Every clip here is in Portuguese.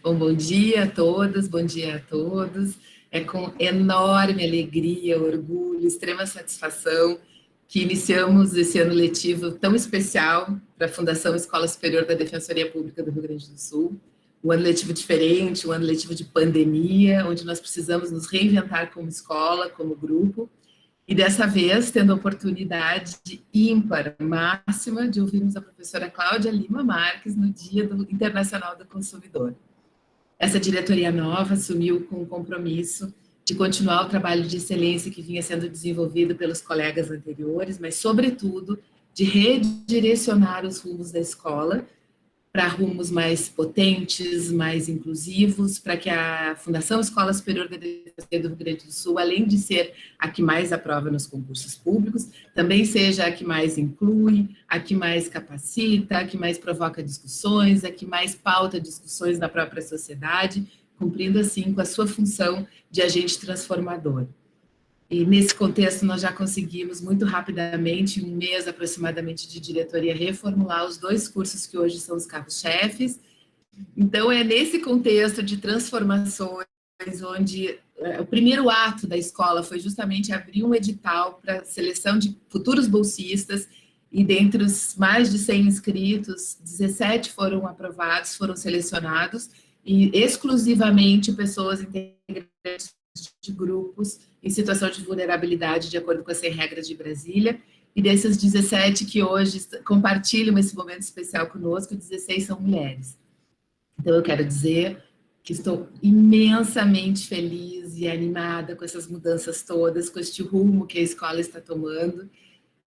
Bom dia a todas, bom dia a todos. É com enorme alegria, orgulho, extrema satisfação que iniciamos esse ano letivo tão especial para a Fundação Escola Superior da Defensoria Pública do Rio Grande do Sul. Um ano letivo diferente, um ano letivo de pandemia, onde nós precisamos nos reinventar como escola, como grupo. E dessa vez, tendo a oportunidade ímpar, máxima, de ouvirmos a professora Cláudia Lima Marques no Dia Internacional do Consumidor. Essa diretoria nova assumiu com o compromisso de continuar o trabalho de excelência que vinha sendo desenvolvido pelos colegas anteriores, mas, sobretudo, de redirecionar os rumos da escola para rumos mais potentes, mais inclusivos, para que a Fundação Escola Superior da Defensoria do Rio Grande do Sul, além de ser a que mais aprova nos concursos públicos, também seja a que mais inclui, a que mais capacita, a que mais provoca discussões, a que mais pauta discussões da própria sociedade, cumprindo assim com a sua função de agente transformador. E nesse contexto nós já conseguimos muito rapidamente, em um mês aproximadamente de diretoria, reformular os 2 cursos que hoje são os carros-chefes. Então é nesse contexto de transformações onde o primeiro ato da escola foi justamente abrir um edital para seleção de futuros bolsistas, e dentre os mais de 100 inscritos, 17 foram aprovados, foram selecionados, e exclusivamente pessoas integrantes de grupos em situação de vulnerabilidade, de acordo com as 100 regras de Brasília, e desses 17 que hoje compartilham esse momento especial conosco, 16 são mulheres. Então, eu quero dizer que estou imensamente feliz e animada com essas mudanças todas, com este rumo que a escola está tomando,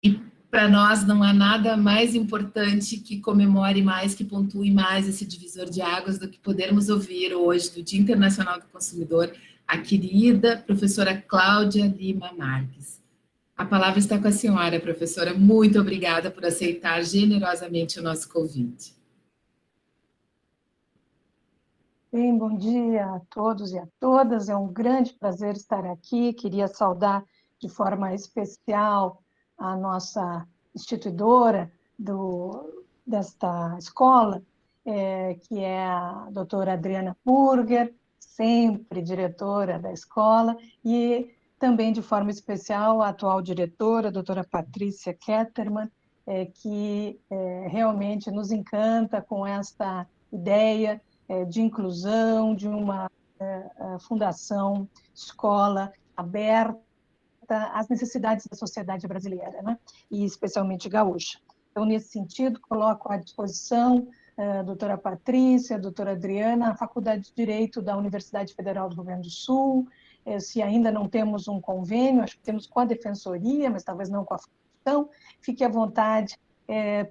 e para nós não há nada mais importante que comemore mais, que pontue mais esse divisor de águas do que podermos ouvir hoje, do Dia Internacional do Consumidor, a querida professora Cláudia Lima Marques. A palavra está com a senhora, professora. Muito obrigada por aceitar generosamente o nosso convite. Bem, bom dia a todos e a todas. É um grande prazer estar aqui. Queria saudar de forma especial a nossa instituidora desta escola, que é a doutora Adriana Burger, sempre diretora da escola, e também de forma especial a atual diretora, a doutora Patrícia Kettermann, que realmente nos encanta com esta ideia de inclusão, de uma fundação, escola aberta às necessidades da sociedade brasileira, né? E especialmente gaúcha. Então, nesse sentido, coloco à disposição a doutora Patrícia, a doutora Adriana, a Faculdade de Direito da Universidade Federal do Rio Grande do Sul. Se ainda não temos um convênio, acho que temos com a Defensoria, mas talvez não com a Fundação, fique à vontade,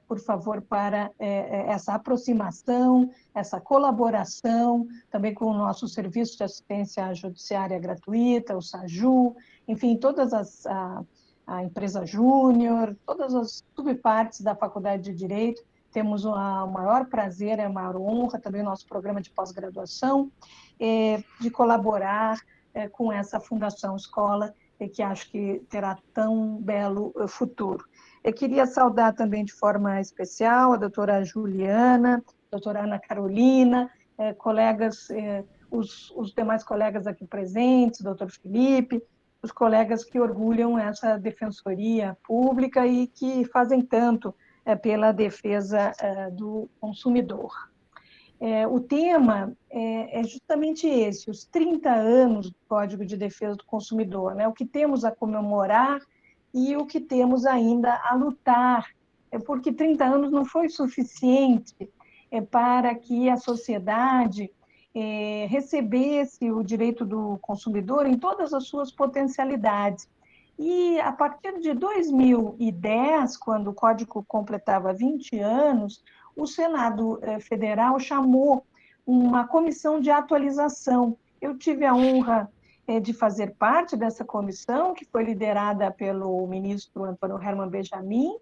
por favor, para essa aproximação, essa colaboração, também com o nosso Serviço de Assistência Judiciária Gratuita, o SAJU, enfim, todas a empresa Júnior, todas as subpartes da Faculdade de Direito. Temos o maior prazer, a maior honra, também o nosso programa de pós-graduação, de colaborar com essa Fundação Escola, que acho que terá tão belo futuro. Eu queria saudar também de forma especial a doutora Juliana, a doutora Ana Carolina, colegas, os demais colegas aqui presentes, doutor Felipe, os colegas que orgulham essa defensoria pública e que fazem tanto pela defesa do consumidor. O tema é justamente esse, os 30 anos do Código de Defesa do Consumidor, né? O que temos a comemorar e o que temos ainda a lutar, porque 30 anos não foi suficiente para que a sociedade recebesse o direito do consumidor em todas as suas potencialidades. E a partir de 2010, quando o Código completava 20 anos, o Senado Federal chamou uma comissão de atualização. Eu tive a honra de fazer parte dessa comissão, que foi liderada pelo ministro Antônio Herman Benjamin,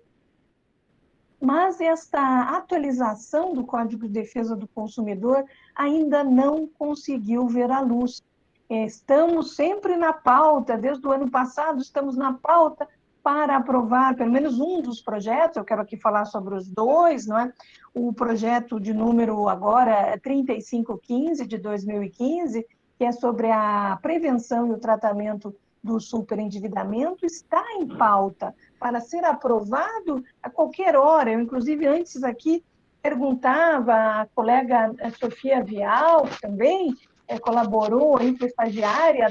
mas esta atualização do Código de Defesa do Consumidor ainda não conseguiu ver a luz. Estamos sempre na pauta, desde o ano passado estamos na pauta, para aprovar pelo menos um dos projetos. Eu quero aqui falar sobre os dois, não é? O projeto de número agora 3515 de 2015, que é sobre a prevenção e o tratamento do superendividamento, está em pauta para ser aprovado a qualquer hora. Eu, inclusive, antes aqui perguntava à colega Sofia Vial, que também colaborou, foi estagiária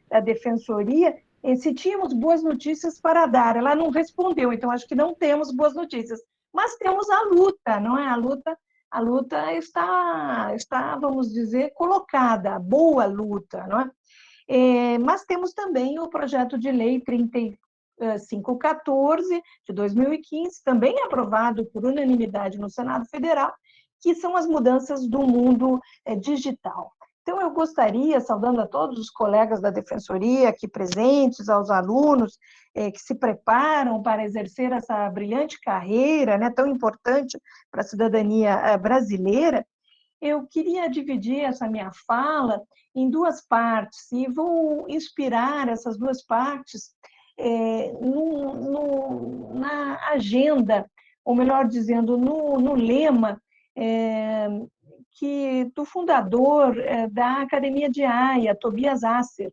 da Defensoria, se tínhamos boas notícias para dar. Ela não respondeu, então acho que não temos boas notícias. Mas temos a luta, não é? A luta está, vamos dizer, colocada, boa luta, não é? Mas temos também o projeto de lei 3514 de 2015, também aprovado por unanimidade no Senado Federal, que são as mudanças do mundo digital. Então, eu gostaria, saudando a todos os colegas da Defensoria aqui presentes, aos alunos que se preparam para exercer essa brilhante carreira, né, tão importante para a cidadania brasileira, eu queria dividir essa minha fala em duas partes e vou inspirar essas duas partes na agenda, ou melhor dizendo, no lema do fundador da Academia de Haia, Tobias Asser.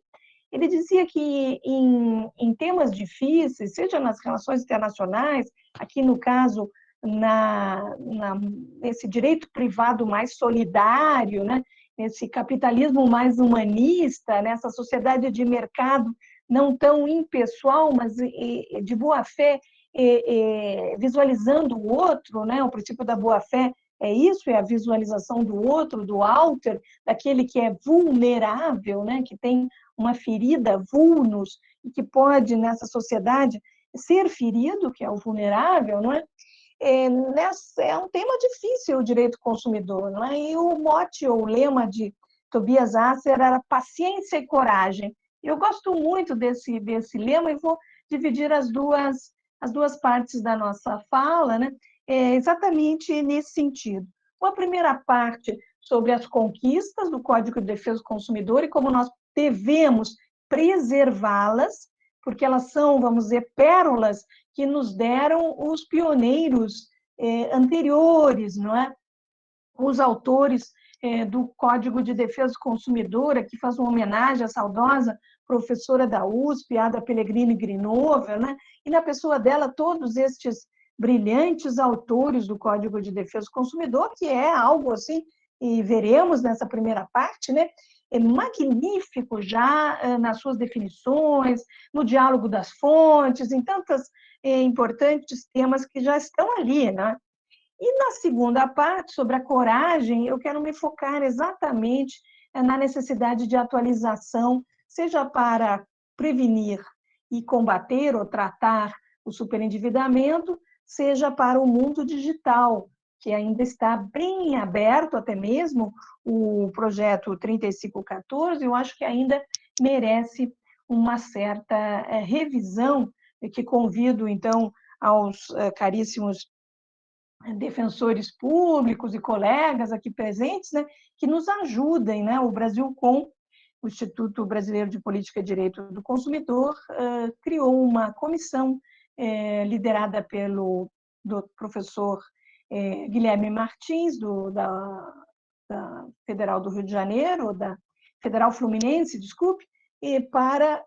Ele dizia que em temas difíceis, seja nas relações internacionais, aqui no caso, nesse direito privado mais solidário, né? Nesse capitalismo mais humanista, nessa sociedade de mercado não tão impessoal, mas de boa-fé, visualizando o outro, né? O princípio da boa-fé é isso, é a visualização do outro, do outer, daquele que é vulnerável, né? Que tem uma ferida, vulnus, e que pode, nessa sociedade, ser ferido, que é o vulnerável, não é? É um tema difícil o direito consumidor, não é? E o mote ou o lema de Tobias Asser era paciência e coragem. Eu gosto muito desse lema e vou dividir as duas partes da nossa fala, né? Exatamente nesse sentido. Uma primeira parte sobre as conquistas do Código de Defesa do Consumidor e como nós devemos preservá-las, porque elas são, vamos dizer, pérolas que nos deram os pioneiros anteriores, não é? Os autores do Código de Defesa do Consumidor, aqui faz uma homenagem à saudosa professora da USP, Ada Pellegrini Grinover, né? E na pessoa dela, todos estes brilhantes autores do Código de Defesa do Consumidor, que é algo assim, e veremos nessa primeira parte, né? É magnífico já nas suas definições, no diálogo das fontes, em tantos importantes temas que já estão ali, né? E na segunda parte, sobre a coragem, eu quero me focar exatamente na necessidade de atualização, seja para prevenir e combater ou tratar o superendividamento, seja para o mundo digital, que ainda está bem aberto, até mesmo o projeto 3514, eu acho que ainda merece uma certa revisão, que convido, então, aos caríssimos defensores públicos e colegas aqui presentes, né, que nos ajudem, né? O Brasil Com, o Instituto Brasileiro de Política e Direito do Consumidor, criou uma comissão liderada pelo professor Guilherme Martins, da Federal do Rio de Janeiro, da Federal Fluminense, desculpe, para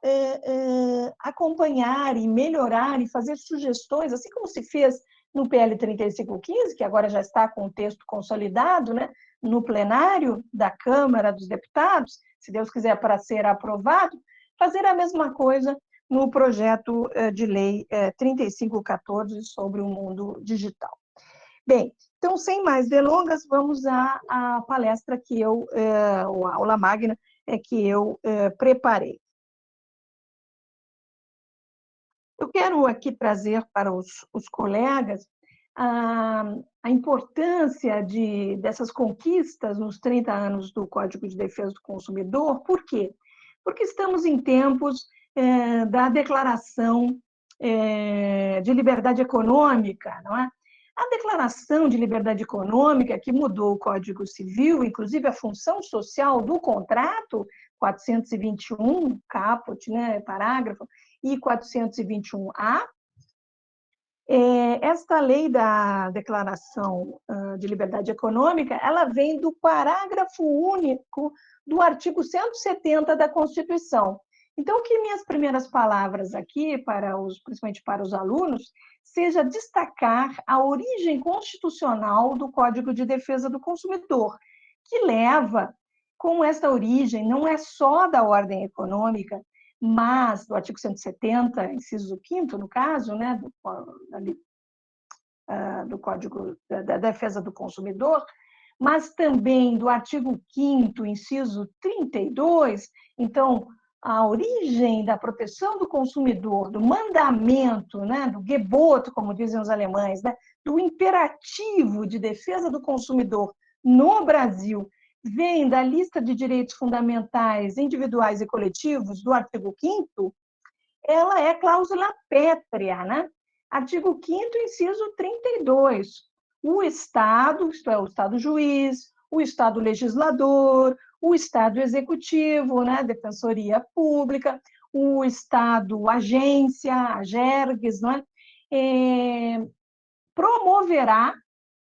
acompanhar e melhorar e fazer sugestões, assim como se fez no PL 3515, que agora já está com o texto consolidado, né, no plenário da Câmara dos Deputados, se Deus quiser, para ser aprovado, fazer a mesma coisa no projeto de lei 3514 sobre o mundo digital. Bem, então, sem mais delongas, vamos à palestra que eu, ou a aula magna, que eu preparei. Eu quero aqui trazer para os colegas a importância dessas conquistas nos 30 anos do Código de Defesa do Consumidor. Por quê? Porque estamos em tempos da Declaração de Liberdade Econômica, não é? A Declaração de Liberdade Econômica, que mudou o Código Civil, inclusive a função social do contrato, 421, caput, né, parágrafo, e 421A, Esta lei da Declaração de Liberdade Econômica, ela vem do parágrafo único do artigo 170 da Constituição. Então, que minhas primeiras palavras aqui, principalmente para os alunos, seja destacar a origem constitucional do Código de Defesa do Consumidor, que leva, com esta origem, não é só da ordem econômica, mas do artigo 170, inciso 5º, no caso, né, do Código da Defesa do Consumidor, mas também do artigo 5º, inciso 32, então, a origem da proteção do consumidor, do mandamento, né, do Gebot, como dizem os alemães, né, do imperativo de defesa do consumidor no Brasil, vem da lista de direitos fundamentais individuais e coletivos do artigo 5º, ela é cláusula pétrea, né? Artigo 5º, inciso 32. O Estado, isto é, o Estado juiz, o Estado legislador, o Estado executivo, né? Defensoria Pública, o Estado agência, a GERGS, né? Promoverá,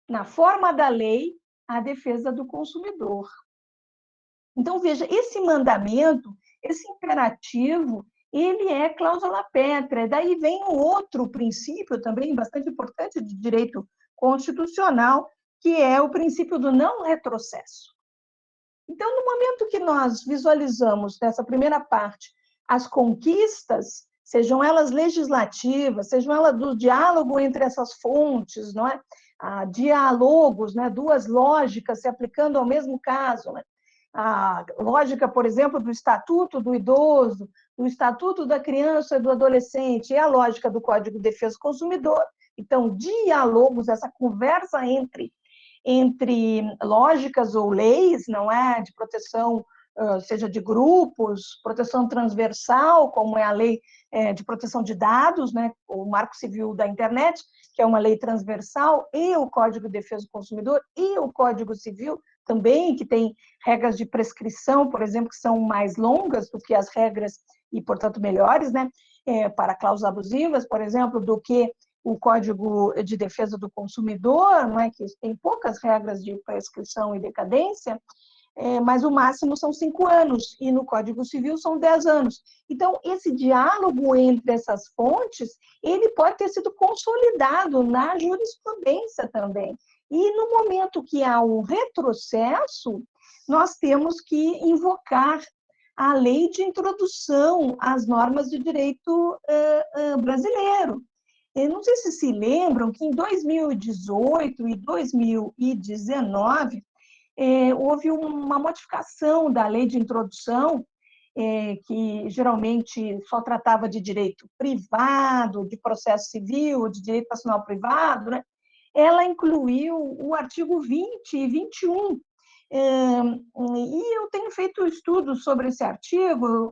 na forma da lei, a defesa do consumidor. Então, veja, esse mandamento, esse imperativo, ele é cláusula pétrea. Daí vem um outro princípio também bastante importante de direito constitucional, que é o princípio do não retrocesso. Então, no momento que nós visualizamos nessa primeira parte as conquistas, sejam elas legislativas, sejam elas do diálogo entre essas fontes, não é? Diálogos, né? Duas lógicas se aplicando ao mesmo caso, né? A lógica, por exemplo, do Estatuto do Idoso, do Estatuto da Criança e do Adolescente, e a lógica do Código de Defesa do Consumidor. Então, diálogos, essa conversa entre lógicas ou leis, não é, de proteção, seja de grupos, proteção transversal, como é a lei de proteção de dados, né, o Marco Civil da Internet, que é uma lei transversal, e o Código de Defesa do Consumidor, e o Código Civil também, que tem regras de prescrição, por exemplo, que são mais longas do que as regras, e, portanto, melhores, né, para cláusulas abusivas, por exemplo, do que o Código de Defesa do Consumidor, não é, que tem poucas regras de prescrição e decadência, mas o máximo são 5 anos, e no Código Civil são 10 anos. Então, esse diálogo entre essas fontes, ele pode ter sido consolidado na jurisprudência também. E no momento que há um retrocesso, nós temos que invocar a lei de introdução às normas de direito brasileiro. Eu não sei se lembram que em 2018 e 2019 houve uma modificação da lei de introdução, que geralmente só tratava de direito privado, de processo civil, de direito nacional privado, né? Ela incluiu o artigo 20 e 21. E eu tenho feito estudos sobre esse artigo,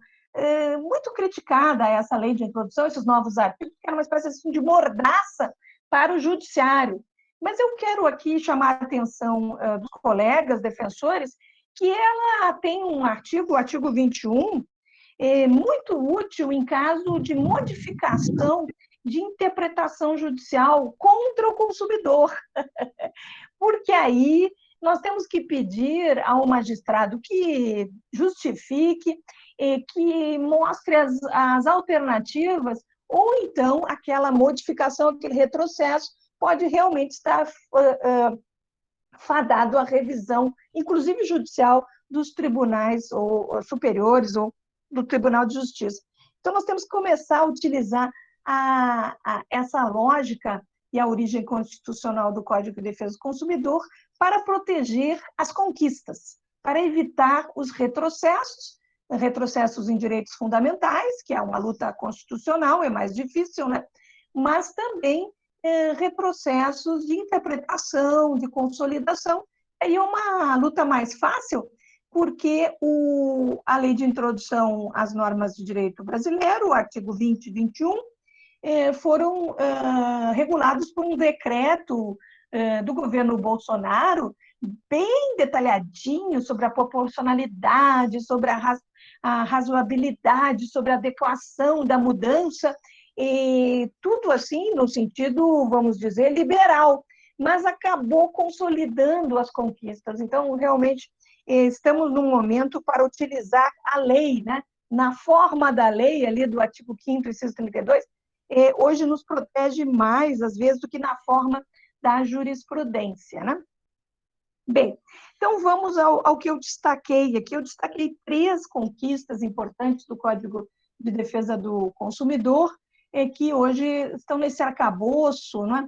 muito criticada essa lei de introdução, esses novos artigos, que era uma espécie assim, de mordaça para o judiciário. Mas eu quero aqui chamar a atenção dos colegas defensores que ela tem um artigo, o artigo 21, muito útil em caso de modificação de interpretação judicial contra o consumidor. Porque aí nós temos que pedir ao magistrado que justifique, que mostre as alternativas, ou então aquela modificação, aquele retrocesso, pode realmente estar fadado à revisão, inclusive judicial, dos tribunais ou superiores ou do Tribunal de Justiça. Então, nós temos que começar a utilizar essa lógica e a origem constitucional do Código de Defesa do Consumidor para proteger as conquistas, para evitar os retrocessos em direitos fundamentais, que é uma luta constitucional, é mais difícil, né? Mas também retrocessos de interpretação, de consolidação, e uma luta mais fácil, porque a lei de introdução às normas de direito brasileiro, o artigo 20 e 21, foram regulados por um decreto do governo Bolsonaro, bem detalhadinho sobre a proporcionalidade, sobre a razoabilidade, sobre a adequação da mudança, e tudo assim no sentido, vamos dizer, liberal, mas acabou consolidando as conquistas. Então, realmente, estamos num momento para utilizar a lei, né? Na forma da lei, ali do artigo 5º, inciso 32, hoje nos protege mais, às vezes, do que na forma da jurisprudência, né? Bem, então vamos ao que eu destaquei aqui. Eu destaquei 3 conquistas importantes do Código de Defesa do Consumidor, que hoje estão nesse arcabouço, né,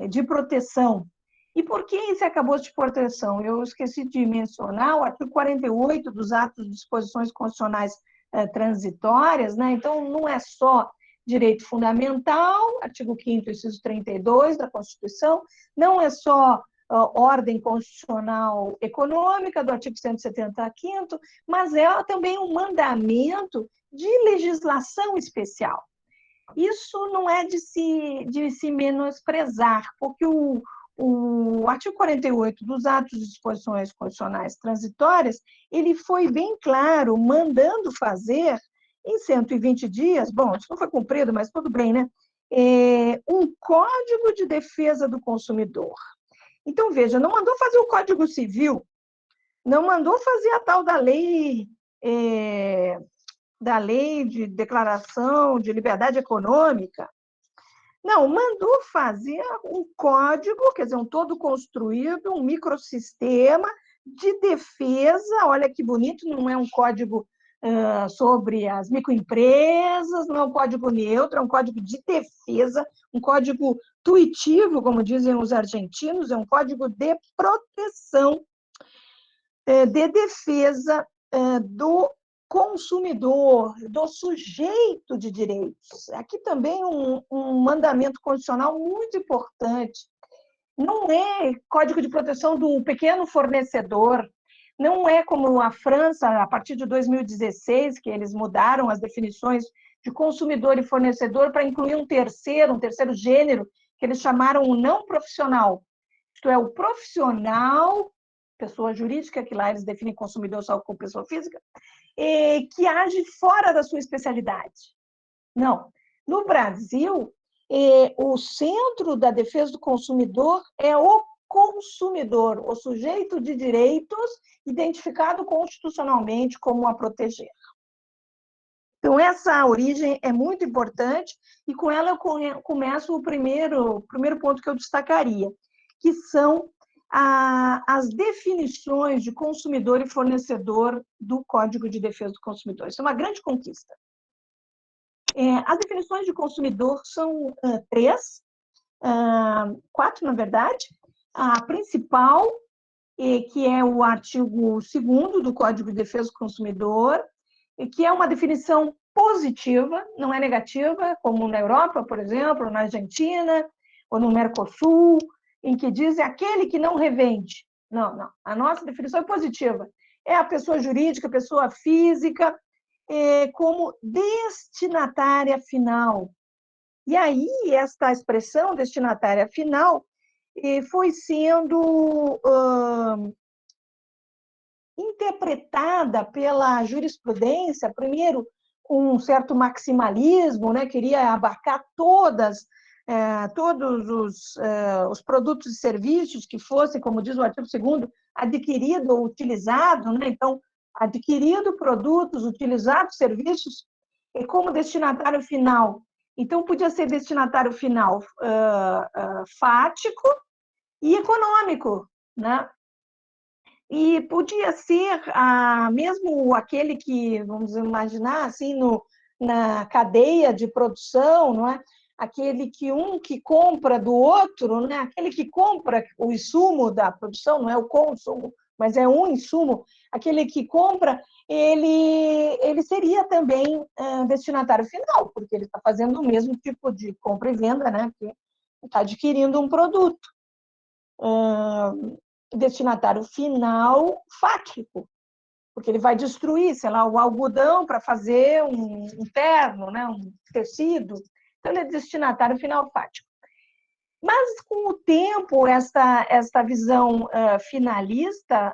de proteção. E por que esse arcabouço de proteção? Eu esqueci de mencionar o artigo 48 dos atos de disposições constitucionais transitórias, né? Então, não é só direito fundamental, artigo 5º, inciso 32 da Constituição, não é só ordem constitucional econômica, do artigo 175º, mas é também um mandamento de legislação especial. Isso não é de se menosprezar, porque o artigo 48 dos atos de disposições constitucionais transitórias, ele foi bem claro, mandando fazer, em 120 dias, bom, isso não foi cumprido, mas tudo bem, né? Um Código de Defesa do Consumidor. Então, veja, não mandou fazer o Código Civil, não mandou fazer a tal da lei de declaração de liberdade econômica. Não, mandou fazer um código, quer dizer, um todo construído, um microsistema de defesa. Olha que bonito, não é um código sobre as microempresas, não é um código neutro, é um código de defesa, um código tuitivo, como dizem os argentinos, é um código de proteção, de defesa do consumidor, do sujeito de direitos. Aqui também um mandamento constitucional muito importante. Não é código de proteção do pequeno fornecedor, não é como a França, a partir de 2016, que eles mudaram as definições de consumidor e fornecedor para incluir um terceiro gênero, que eles chamaram o não profissional. Isto é, o profissional, pessoa jurídica, que lá eles definem consumidor só como pessoa física, que age fora da sua especialidade. Não. No Brasil, o centro da defesa do consumidor é o consumidor, o sujeito de direitos identificado constitucionalmente como a proteger. Então, essa origem é muito importante e com ela eu começo o primeiro ponto que eu destacaria, que são as definições de consumidor e fornecedor do Código de Defesa do Consumidor. Isso é uma grande conquista. As definições de consumidor são 3, 4, na verdade. A principal, que é o artigo 2º do Código de Defesa do Consumidor, que é uma definição positiva, não é negativa, como na Europa, por exemplo, na Argentina, ou no Mercosul, em que diz aquele que não revende. Não. A nossa definição é positiva. É a pessoa jurídica, a pessoa física, como destinatária final. E aí, esta expressão destinatária final foi sendo interpretada pela jurisprudência, primeiro com um certo maximalismo, né? Queria abarcar todos os produtos e serviços que fossem, como diz o artigo 2º, adquirido ou utilizado, né? Então, adquirido produtos, utilizados serviços, como destinatário final. Então, podia ser destinatário final fático e econômico, né? E podia ser mesmo aquele que, vamos imaginar, assim, na cadeia de produção, não é? Aquele que compra do outro, né? Aquele que compra o insumo da produção, não é o consumo, mas é um insumo, aquele que compra, ele seria também destinatário final, porque ele está fazendo o mesmo tipo de compra e venda, né? Porque está adquirindo um produto. Destinatário final fático, porque ele vai destruir, sei lá, o algodão para fazer um terno, né? Um tecido. Então, ele é destinatário final fático. Mas, com o tempo, esta visão finalista,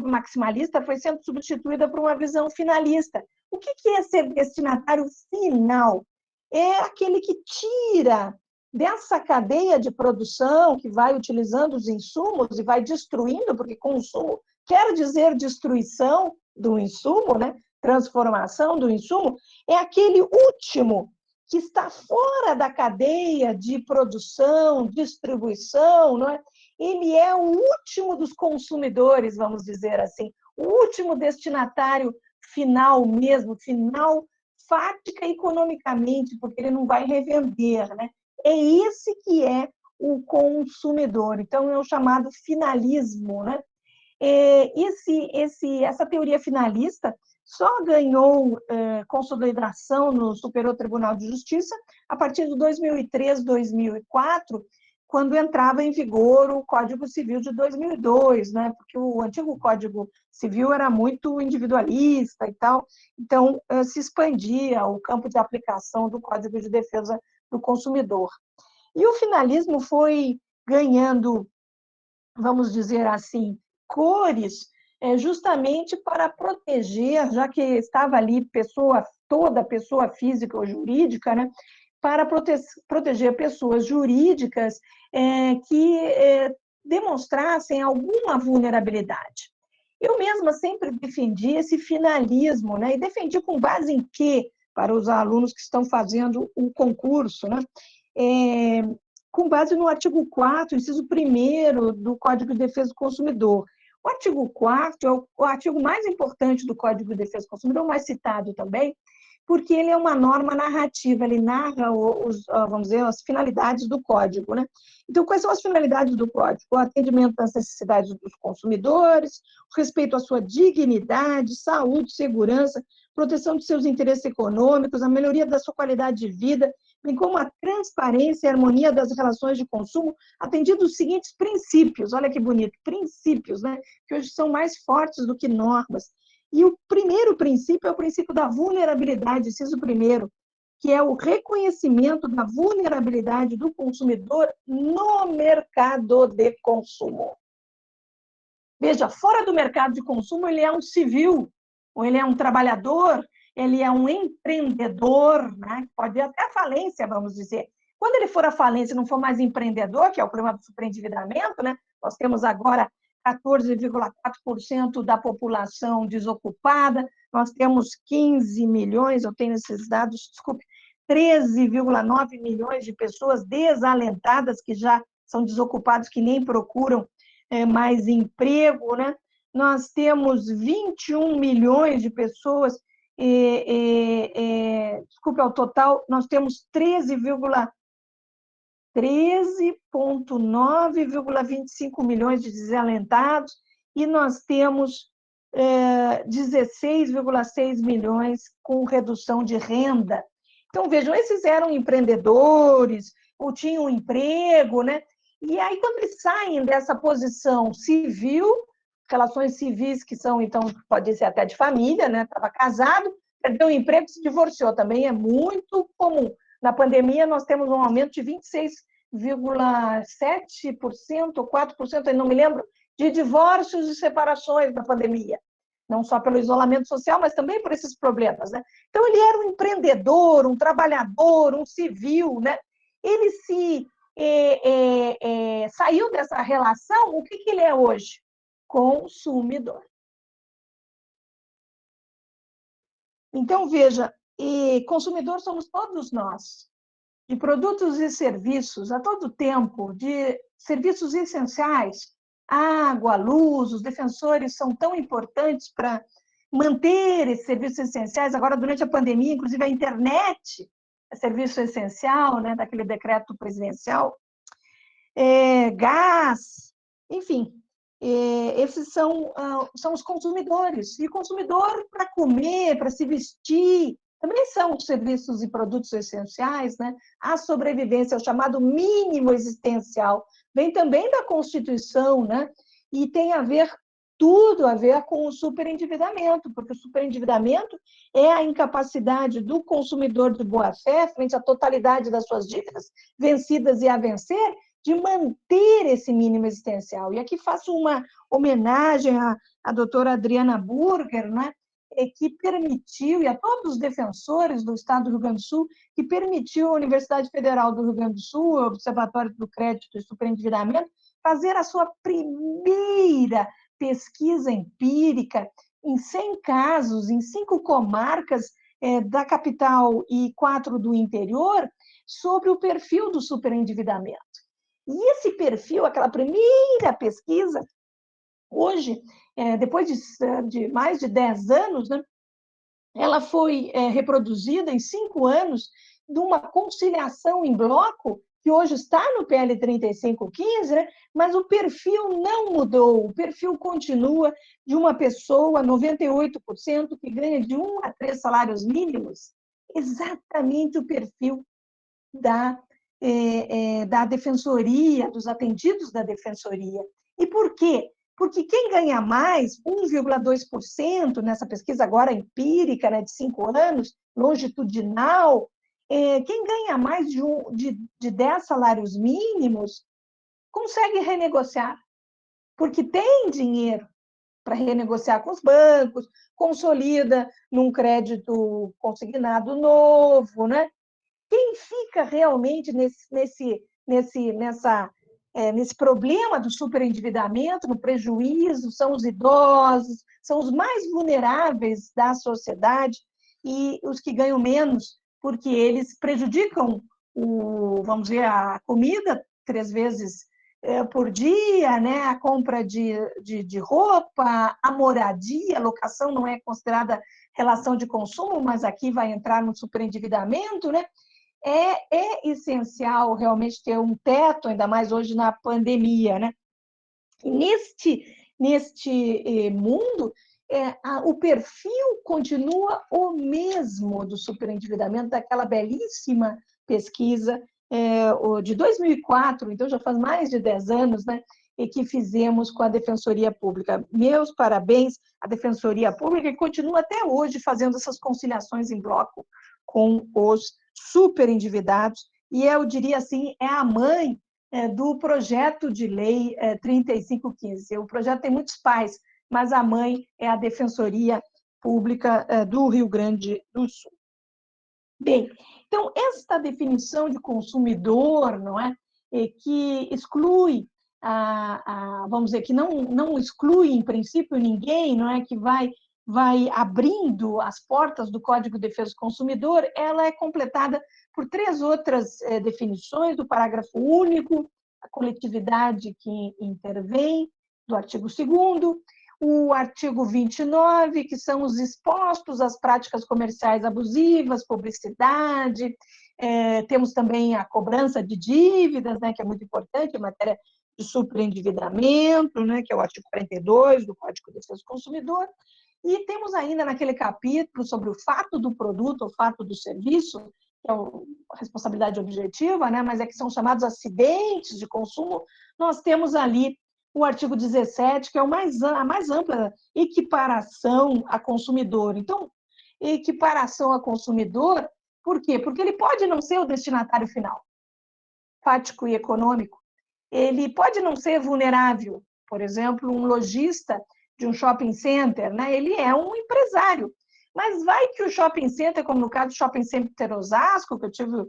maximalista, foi sendo substituída por uma visão finalista. O que é ser destinatário final? É aquele que tira dessa cadeia de produção, que vai utilizando os insumos e vai destruindo, porque consumo quer dizer destruição do insumo, né? Transformação do insumo, é aquele último que está fora da cadeia de produção, distribuição, não é? Ele é o último dos consumidores, vamos dizer assim, o último destinatário final mesmo, final fática economicamente, porque ele não vai revender, né? É esse que é o consumidor. Então, é o chamado finalismo, né? Essa teoria finalista só ganhou consolidação no Superior Tribunal de Justiça a partir de 2003, 2004, quando entrava em vigor o Código Civil de 2002, né? Porque o antigo Código Civil era muito individualista e tal, então se expandia o campo de aplicação do Código de Defesa do Consumidor. E o finalismo foi ganhando, vamos dizer assim, cores, justamente para proteger, já que estava ali toda pessoa física ou jurídica, né, para proteger pessoas jurídicas que demonstrassem alguma vulnerabilidade. Eu mesma sempre defendi esse finalismo, né, e defendi com base em quê? Para os alunos que estão fazendo o concurso, né? Com base no artigo 4º, inciso 1º do Código de Defesa do Consumidor. O artigo 4º é o artigo mais importante do Código de Defesa do Consumidor, mais citado também, porque ele é uma norma narrativa, ele narra vamos dizer, as finalidades do Código, né? Então, quais são as finalidades do Código? O atendimento às necessidades dos consumidores, o respeito à sua dignidade, saúde, segurança, proteção de seus interesses econômicos, a melhoria da sua qualidade de vida, bem como a transparência e a harmonia das relações de consumo, atendido os seguintes princípios, olha que bonito, princípios, né? Que hoje são mais fortes do que normas. E o primeiro princípio é o princípio da vulnerabilidade, inciso 1º, que é o reconhecimento da vulnerabilidade do consumidor no mercado de consumo. Veja, fora do mercado de consumo, ele é um civil, ou ele é um trabalhador, ele é um empreendedor, né? Pode ir até a falência, vamos dizer. Quando ele for à falência e não for mais empreendedor, que é o problema do superendividamento, né? Nós temos agora 14,4% da população desocupada, nós temos 15 milhões, eu tenho esses dados, desculpe, 13,9 milhões de pessoas desalentadas, que já são desocupados, que nem procuram mais emprego, né? Nós temos 21 milhões de pessoas, desculpe, ao total, nós temos 13,9,25 milhões de desalentados e nós temos 16,6 milhões com redução de renda. Então, vejam, esses eram empreendedores, ou tinham um emprego, né? E aí, quando eles saem dessa posição civil, relações civis que são, então, pode ser até de família, né? Estava casado, perdeu o emprego, se divorciou, também é muito comum. Na pandemia, nós temos um aumento de 26,7% ou 4%, eu não me lembro, de divórcios e separações na pandemia. Não só pelo isolamento social, mas também por esses problemas, né? Então, ele era um empreendedor, um trabalhador, um civil, né? Ele saiu dessa relação, o que ele é hoje? Consumidor. Então, veja, consumidor somos todos nós, de produtos e serviços a todo tempo, de serviços essenciais, água, luz, os defensores são tão importantes para manter esses serviços essenciais. Agora, durante a pandemia, inclusive a internet é serviço essencial, né, daquele decreto presidencial, gás, enfim, esses são os consumidores. E o consumidor, para comer, para se vestir, também são serviços e produtos essenciais, né? A sobrevivência, o chamado mínimo existencial, vem também da Constituição, né? E tem tudo a ver com o superendividamento, porque o superendividamento é a incapacidade do consumidor de boa-fé, frente à totalidade das suas dívidas, vencidas e a vencer, de manter esse mínimo existencial. E aqui faço uma homenagem à doutora Adriana Burger, né, que permitiu, e a todos os defensores do Estado do Rio Grande do Sul, que permitiu à Universidade Federal do Rio Grande do Sul, o Observatório do Crédito e Superendividamento, fazer a sua primeira pesquisa empírica em 100 casos, em 5 comarcas da capital e 4 do interior, sobre o perfil do superendividamento. E esse perfil, aquela primeira pesquisa, hoje, depois de mais de 10 anos, né, ela foi reproduzida em 5 anos de uma conciliação em bloco, que hoje está no PL 3515, né, mas o perfil não mudou, o perfil continua de uma pessoa, 98%, que ganha de 1 a 3 salários mínimos, exatamente o perfil da defensoria, dos atendidos da defensoria. E por quê? Porque quem ganha mais, 1,2%, nessa pesquisa agora empírica, né, de 5 anos, longitudinal, quem ganha mais de 10 salários mínimos consegue renegociar, porque tem dinheiro para renegociar com os bancos, consolida num crédito consignado novo, né? Quem fica realmente nesse problema do superendividamento, no prejuízo, são os idosos, são os mais vulneráveis da sociedade e os que ganham menos, porque eles prejudicam vamos dizer, a comida 3 vezes por dia, né? A compra de roupa, a moradia, a locação não é considerada relação de consumo, mas aqui vai entrar no superendividamento, né? É essencial realmente ter um teto, ainda mais hoje na pandemia, né? E neste mundo, o perfil continua o mesmo do superendividamento, daquela belíssima pesquisa de 2004, então já faz mais de 10 anos, né? E que fizemos com a Defensoria Pública. Meus parabéns à Defensoria Pública, que continua até hoje fazendo essas conciliações em bloco com os superendividados, e eu diria assim, é a mãe do projeto de lei 3515. O projeto tem muitos pais, mas a mãe é a Defensoria Pública do Rio Grande do Sul. Bem, então, esta definição de consumidor, não é? Que exclui, vamos dizer, que não exclui, em princípio, ninguém, não é? Que vai abrindo as portas do Código de Defesa do Consumidor, ela é completada por 3 outras definições, do parágrafo único, a coletividade que intervém, do artigo 2º, o artigo 29, que são os expostos às práticas comerciais abusivas, publicidade, temos também a cobrança de dívidas, né, que é muito importante em matéria de superendividamento, né, que é o artigo 42 do Código de Defesa do Consumidor, e temos ainda naquele capítulo sobre o fato do produto, o fato do serviço, que é a responsabilidade objetiva, né, mas que são chamados acidentes de consumo, nós temos ali o artigo 17, que é a mais ampla equiparação a consumidor. Então, equiparação a consumidor, por quê? Porque ele pode não ser o destinatário final, fático e econômico. Ele pode não ser vulnerável. Por exemplo, um lojista de um shopping center, né? Ele é um empresário. Mas vai que o shopping center, como no caso do shopping center Osasco, que eu tive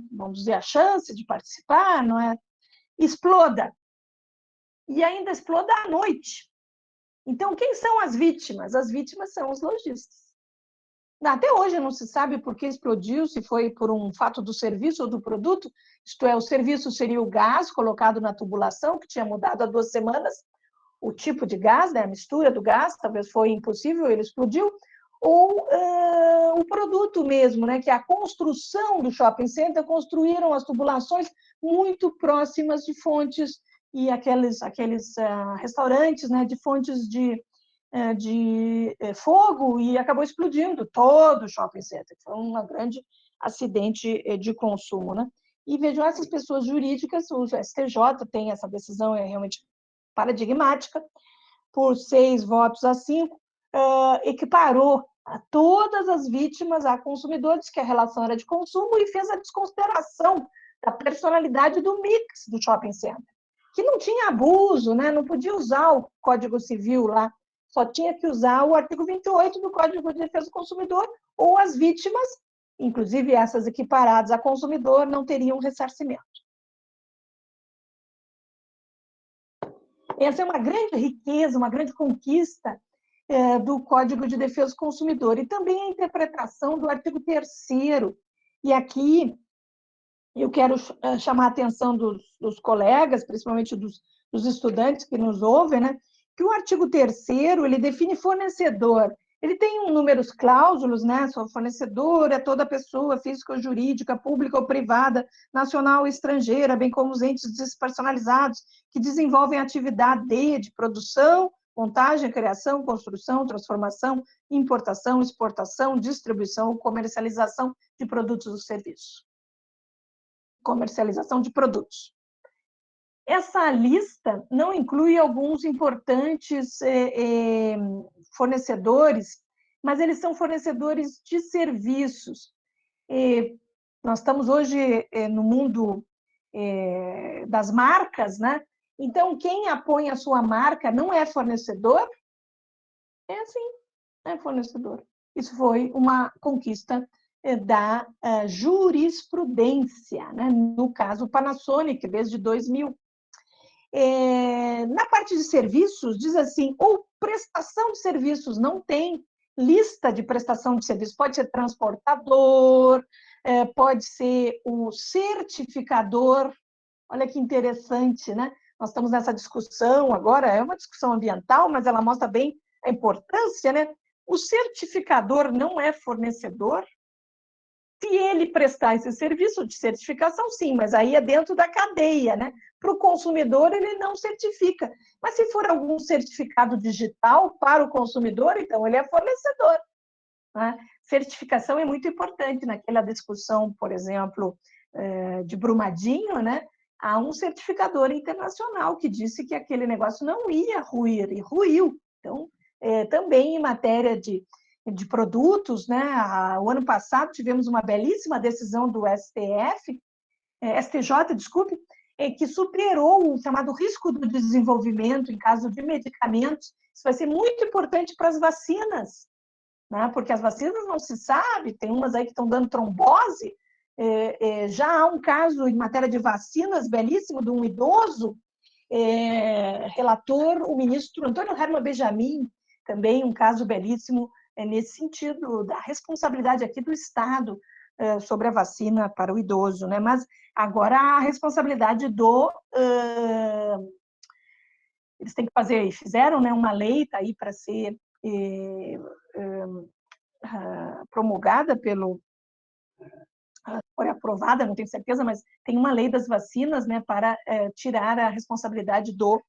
vamos dizer, a chance de participar, não é? Exploda. E ainda exploda à noite. Então, quem são as vítimas? As vítimas são os lojistas. Até hoje não se sabe por que explodiu, se foi por um fato do serviço ou do produto, isto é, o serviço seria o gás colocado na tubulação, que tinha mudado há 2 semanas, o tipo de gás, né, a mistura do gás, talvez foi impossível, ele explodiu, ou o produto mesmo, né, que é a construção do shopping center, construíram as tubulações muito próximas de fontes e aqueles restaurantes, né, de fontes de fogo, e acabou explodindo todo o shopping center. Foi um grande acidente de consumo, né? E vejam, essas pessoas jurídicas, o STJ tem essa decisão, é realmente paradigmática, por 6 votos a 5, equiparou a todas as vítimas a consumidores, que a relação era de consumo, e fez a desconsideração da personalidade do mix do shopping center, que não tinha abuso, né? Não podia usar o Código Civil lá, só tinha que usar o artigo 28 do Código de Defesa do Consumidor, ou as vítimas, inclusive essas equiparadas a consumidor, não teriam ressarcimento. Essa é uma grande riqueza, uma grande conquista do Código de Defesa do Consumidor, e também a interpretação do artigo 3º. E aqui eu quero chamar a atenção dos colegas, principalmente dos estudantes que nos ouvem, né, que o artigo 3º, ele define fornecedor. Ele tem números cláusulos, né? Só fornecedor é toda pessoa física ou jurídica, pública ou privada, nacional ou estrangeira, bem como os entes despersonalizados que desenvolvem atividade de produção, montagem, criação, construção, transformação, importação, exportação, distribuição ou comercialização de produtos ou serviços. Comercialização de produtos. Essa lista não inclui alguns importantes fornecedores, mas eles são fornecedores de serviços. Nós estamos hoje no mundo das marcas, né? Então, quem apoia a sua marca não é fornecedor? É assim, é fornecedor. Isso foi uma conquista da jurisprudência, né? No caso Panasonic, desde 2000. Na parte de serviços, diz assim, ou prestação de serviços, não tem lista de prestação de serviços, pode ser transportador, pode ser o certificador. Olha que interessante, né? Nós estamos nessa discussão agora, é uma discussão ambiental, mas ela mostra bem a importância, né? O certificador não é fornecedor. Se ele prestar esse serviço de certificação, sim, mas aí é dentro da cadeia, né? Para o consumidor, ele não certifica. Mas se for algum certificado digital para o consumidor, então ele é fornecedor, né? Certificação é muito importante naquela discussão, por exemplo, de Brumadinho, né? Há um certificador internacional que disse que aquele negócio não ia ruir, e ruiu. Então, também em matéria de produtos, né? O ano passado tivemos uma belíssima decisão do STJ, desculpe, que superou o chamado risco do desenvolvimento em caso de medicamentos. Isso vai ser muito importante para as vacinas, né? Porque as vacinas não se sabe, tem umas aí que estão dando trombose. Já há um caso em matéria de vacinas belíssimo de um idoso, relator, o ministro Antônio Herman Benjamin, também um caso belíssimo nesse sentido, da responsabilidade aqui do Estado sobre a vacina para o idoso, né? Mas agora a responsabilidade eles têm que fazer, fizeram, né, uma lei, está aí para ser promulgada foi aprovada, não tenho certeza, mas tem uma lei das vacinas, né, para tirar a responsabilidade do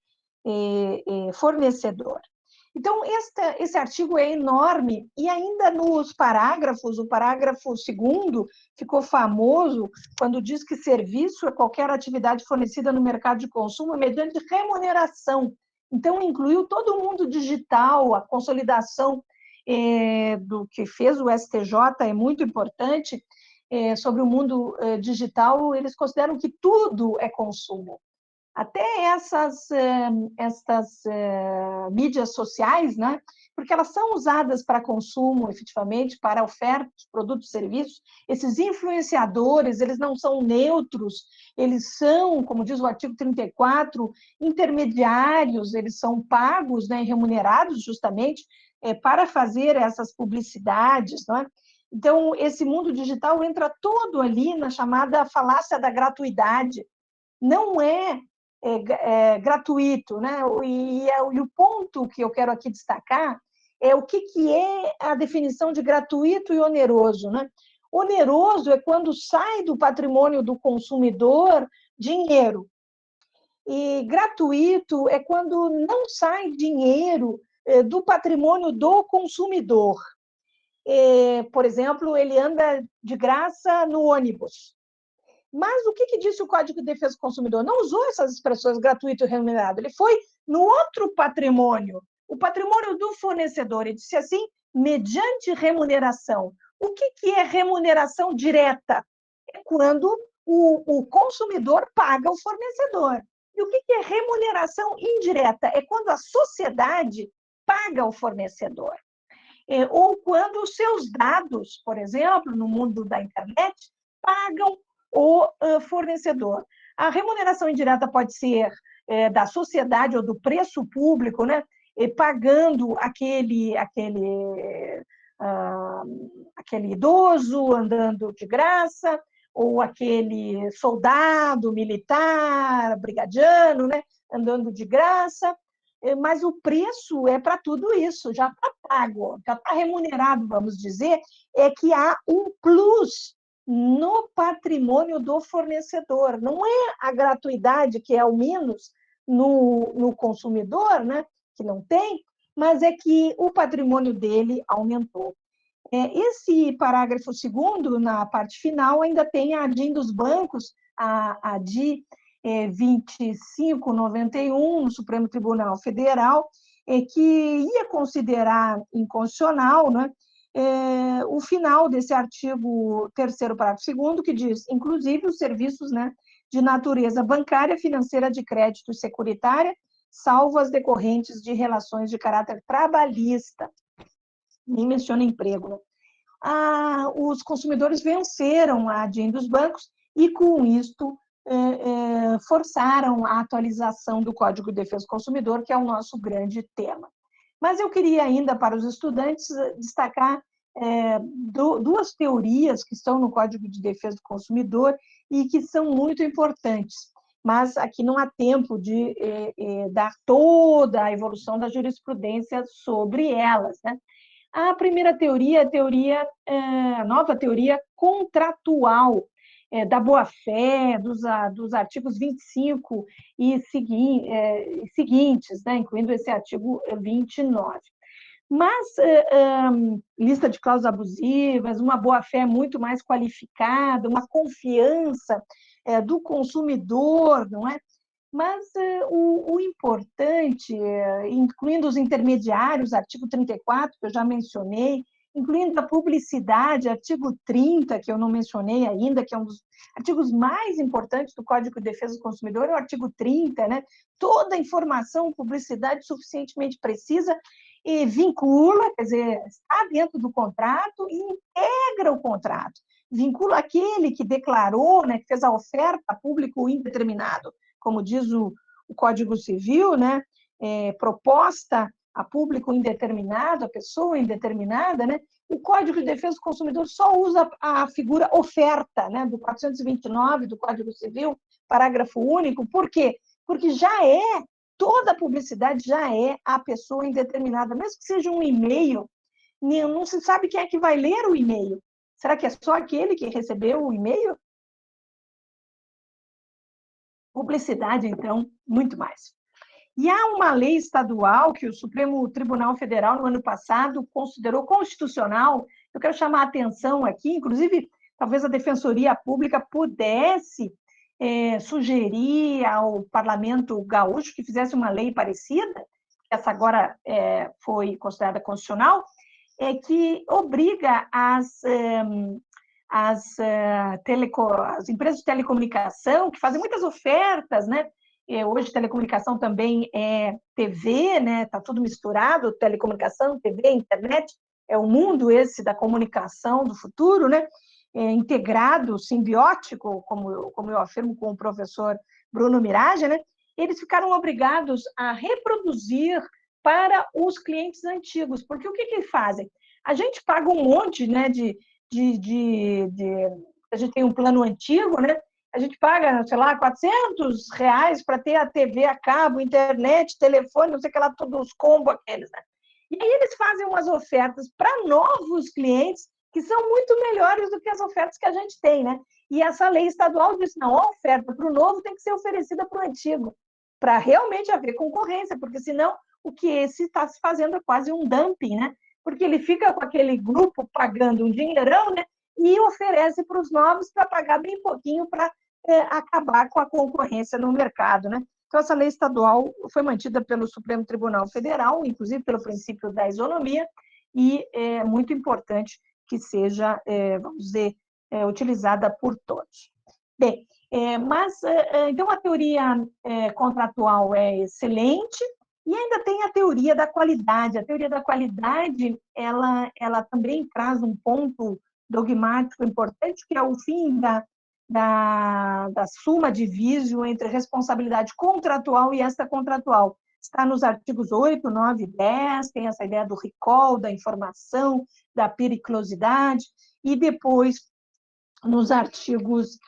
fornecedor. Então, esse artigo é enorme, e ainda nos parágrafos, o parágrafo 2º ficou famoso quando diz que serviço é qualquer atividade fornecida no mercado de consumo mediante remuneração. Então, incluiu todo o mundo digital, a consolidação do que fez o STJ é muito importante. Sobre o mundo digital, eles consideram que tudo é consumo. Até essas mídias sociais, né? Porque elas são usadas para consumo, efetivamente, para oferta de produtos e serviços. Esses influenciadores, eles não são neutros, eles são, como diz o artigo 34, intermediários, eles são pagos, né, remunerados, justamente, para fazer essas publicidades, não é? Então, esse mundo digital entra todo ali na chamada falácia da gratuidade. Não é gratuito, né? E o ponto que eu quero aqui destacar é o que é a definição de gratuito e oneroso, né? Oneroso é quando sai do patrimônio do consumidor dinheiro. E gratuito é quando não sai dinheiro do patrimônio do consumidor. Por exemplo, ele anda de graça no ônibus. Mas o que disse o Código de Defesa do Consumidor? Não usou essas expressões gratuito e remunerado. Ele foi no outro patrimônio, o patrimônio do fornecedor. Ele disse assim, mediante remuneração. O que é remuneração direta? É quando o consumidor paga o fornecedor. E o que é remuneração indireta? É quando a sociedade paga o fornecedor. Ou quando os seus dados, por exemplo, no mundo da internet, pagam o fornecedor. A remuneração indireta pode ser da sociedade ou do preço público, né? Pagando aquele idoso andando de graça, ou aquele soldado militar, brigadiano, né? Andando de graça, mas o preço é para tudo isso, já está pago, já está remunerado, vamos dizer, é que há um plus no patrimônio do fornecedor. Não é a gratuidade, que é o menos no consumidor, né, que não tem, mas é que o patrimônio dele aumentou. Esse parágrafo 2º, na parte final, ainda tem a DIN dos bancos, a DI 2591, no Supremo Tribunal Federal, que ia considerar inconstitucional, né, o final desse artigo 3º, parágrafo 2º, que diz, inclusive, os serviços, né, de natureza bancária, financeira, de crédito e securitária, salvo as decorrentes de relações de caráter trabalhista. Nem menciona emprego, né? Os consumidores venceram a DIN dos bancos e, com isto, forçaram a atualização do Código de Defesa do Consumidor, que é o nosso grande tema. Mas eu queria ainda, para os estudantes, destacar duas teorias que estão no Código de Defesa do Consumidor e que são muito importantes, mas aqui não há tempo de dar toda a evolução da jurisprudência sobre elas, né? A primeira teoria é a nova teoria contratual, da boa-fé, dos artigos 25 e seguintes, né, incluindo esse artigo 29. Mas lista de cláusulas abusivas, uma boa-fé muito mais qualificada, uma confiança do consumidor, não é? Mas o importante, incluindo os intermediários, artigo 34, que eu já mencionei, incluindo a publicidade, artigo 30, que eu não mencionei ainda, que é um dos artigos mais importantes do Código de Defesa do Consumidor, é o artigo 30, né? Toda informação, publicidade suficientemente precisa e vincula, quer dizer, está dentro do contrato e integra o contrato. Vincula aquele que declarou, né, que fez a oferta a público indeterminado, como diz o Código Civil, né? Proposta a público indeterminado, a pessoa indeterminada, né? O Código de Defesa do Consumidor só usa a figura oferta, né? Do 429 do Código Civil, parágrafo único. Por quê? Porque toda a publicidade já é a pessoa indeterminada, mesmo que seja um e-mail, não se sabe quem é que vai ler o e-mail. Será que é só aquele que recebeu o e-mail? Publicidade, então, muito mais. E há uma lei estadual que o Supremo Tribunal Federal, no ano passado, considerou constitucional. Eu quero chamar a atenção aqui, inclusive, talvez a Defensoria Pública pudesse sugerir ao Parlamento Gaúcho que fizesse uma lei parecida, essa agora foi considerada constitucional, que obriga as empresas de telecomunicação, que fazem muitas ofertas, né? Hoje, telecomunicação também é TV, né? Está tudo misturado, telecomunicação, TV, internet, é o mundo esse da comunicação do futuro, né? Integrado, simbiótico, como eu afirmo com o professor Bruno Mirage, né? Eles ficaram obrigados a reproduzir para os clientes antigos, porque o que fazem? A gente paga um monte, né, a gente tem um plano antigo, né? A gente paga, sei lá, R$ 400 para ter a TV a cabo, internet, telefone, não sei o que lá, todos os combos aqueles, né? E aí eles fazem umas ofertas para novos clientes que são muito melhores do que as ofertas que a gente tem, né? E essa lei estadual diz, não, a oferta para o novo tem que ser oferecida para o antigo, para realmente haver concorrência, porque senão o que esse está se fazendo é quase um dumping, né? Porque ele fica com aquele grupo pagando um dinheirão, né? E oferece para os novos para pagar bem pouquinho para acabar com a concorrência no mercado, né? Então, essa lei estadual foi mantida pelo Supremo Tribunal Federal, inclusive pelo princípio da isonomia, e é muito importante que seja, vamos dizer, utilizada por todos. Bem, então a teoria contratual é excelente, e ainda tem a teoria da qualidade. A teoria da qualidade, ela também traz um ponto dogmático importante, que é o fim da suma divisio entre responsabilidade contratual e extracontratual. Está nos artigos 8, 9 e 10, tem essa ideia do recall, da informação, da periculosidade, e depois, nos artigos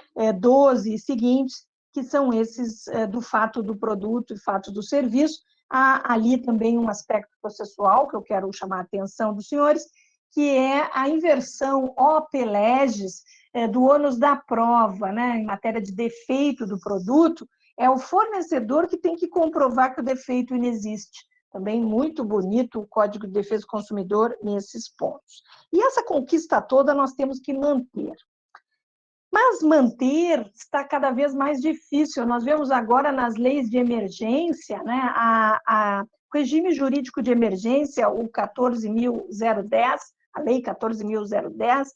12 e seguintes, que são esses do fato do produto e fato do serviço. Há ali também um aspecto processual, que eu quero chamar a atenção dos senhores, que é a inversão op legis do ônus da prova, né, em matéria de defeito do produto. É o fornecedor que tem que comprovar que o defeito inexiste. Também muito bonito o Código de Defesa do Consumidor nesses pontos. E essa conquista toda nós temos que manter. Mas manter está cada vez mais difícil. Nós vemos agora nas leis de emergência, né, o regime jurídico de emergência, o 14.010, a lei 14.010,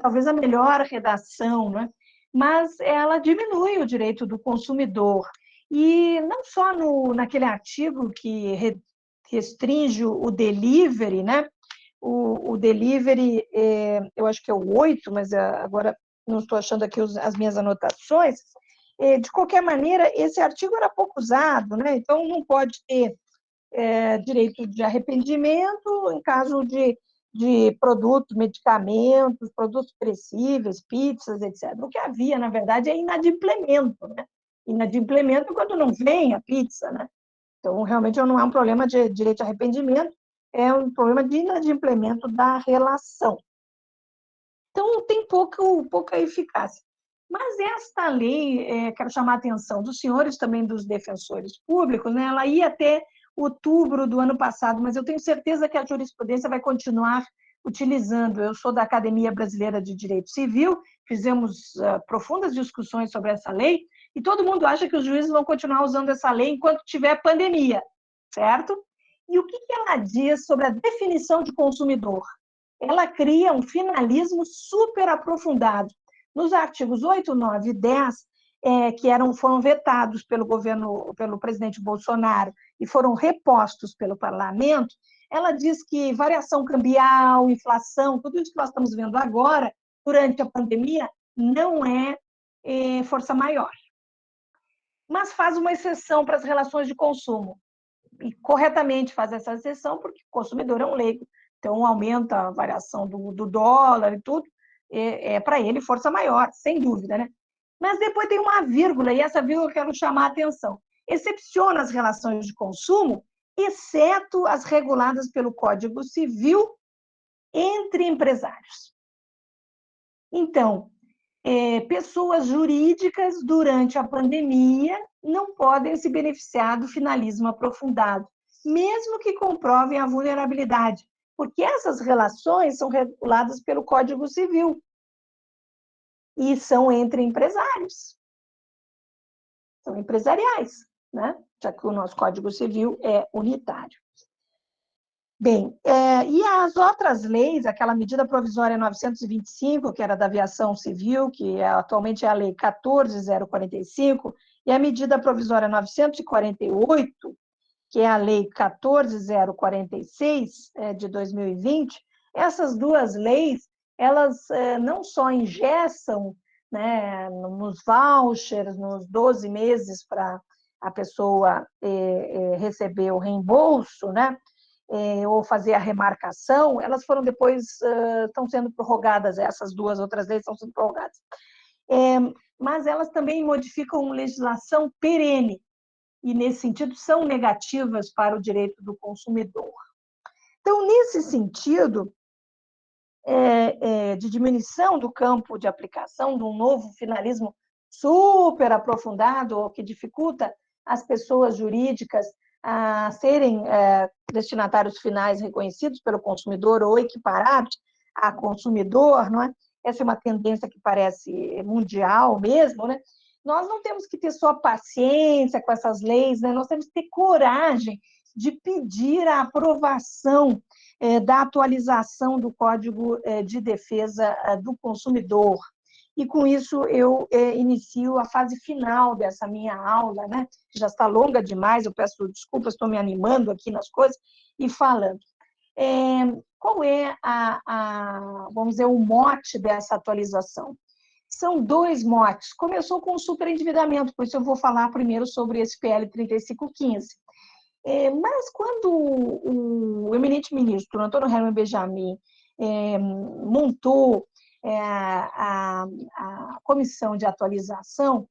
talvez a melhor redação, né, mas ela diminui o direito do consumidor. E não só naquele artigo que restringe o delivery, né, o delivery, eu acho que é o 8, mas agora não estou achando aqui as minhas anotações. De qualquer maneira, esse artigo era pouco usado, né? Então não pode ter direito de arrependimento em caso de produtos, medicamentos, produtos perecíveis, pizzas, etc. O que havia, na verdade, é inadimplemento, né? Inadimplemento quando não vem a pizza, né? Então, realmente, não é um problema de direito de arrependimento, é um problema de inadimplemento da relação. Então, tem pouca eficácia. Mas esta lei, quero chamar a atenção dos senhores, também dos defensores públicos, né? Ela ia até outubro do ano passado, mas eu tenho certeza que a jurisprudência vai continuar utilizando. Eu sou da Academia Brasileira de Direito Civil, fizemos profundas discussões sobre essa lei, e todo mundo acha que os juízes vão continuar usando essa lei enquanto tiver pandemia, certo? E o que ela diz sobre a definição de consumidor? Ela cria um finalismo super aprofundado. Nos artigos 8, 9 e 10, que foram vetados pelo presidente Bolsonaro e foram repostos pelo parlamento, ela diz que variação cambial, inflação, tudo isso que nós estamos vendo agora, durante a pandemia, não é força maior. Mas faz uma exceção para as relações de consumo. E corretamente faz essa exceção, porque o consumidor é um leigo. Então, aumenta a variação do dólar e tudo, para ele força maior, sem dúvida, né? Mas depois tem uma vírgula, e essa vírgula eu quero chamar a atenção. Excepciona as relações de consumo, exceto as reguladas pelo Código Civil entre empresários. Então, pessoas jurídicas, durante a pandemia, não podem se beneficiar do finalismo aprofundado, mesmo que comprovem a vulnerabilidade, porque essas relações são reguladas pelo Código Civil e são entre empresários. São empresariais, né? Já que o nosso Código Civil é unitário. Bem, e as outras leis, aquela medida provisória 925, que era da aviação civil, que atualmente é a lei 14.045, e a medida provisória 948, que é a lei 14.046, de 2020, essas duas leis, elas não só engessam, né, nos vouchers, nos 12 meses para a pessoa receber o reembolso, né, ou fazer a remarcação, elas foram depois, estão sendo prorrogadas, essas duas outras leis estão sendo prorrogadas. Mas elas também modificam legislação perene, e nesse sentido são negativas para o direito do consumidor. Então, nesse sentido, de diminuição do campo de aplicação de um novo finalismo super aprofundado, que dificulta as pessoas jurídicas a serem destinatários finais reconhecidos pelo consumidor ou equiparados a consumidor, não é? Essa é uma tendência que parece mundial mesmo, né? Nós não temos que ter só paciência com essas leis, né? Nós temos que ter coragem de pedir a aprovação da atualização do Código de Defesa do Consumidor. e com isso eu inicio a fase final dessa minha aula, né? Já está longa demais, eu peço desculpas, estou me animando aqui nas coisas e falando. Qual é vamos dizer, o mote dessa atualização? São dois motes. Começou com o superendividamento, por isso eu vou falar primeiro sobre esse PL 3515. Mas quando o eminente ministro Antônio Herman Benjamin montou a comissão de atualização,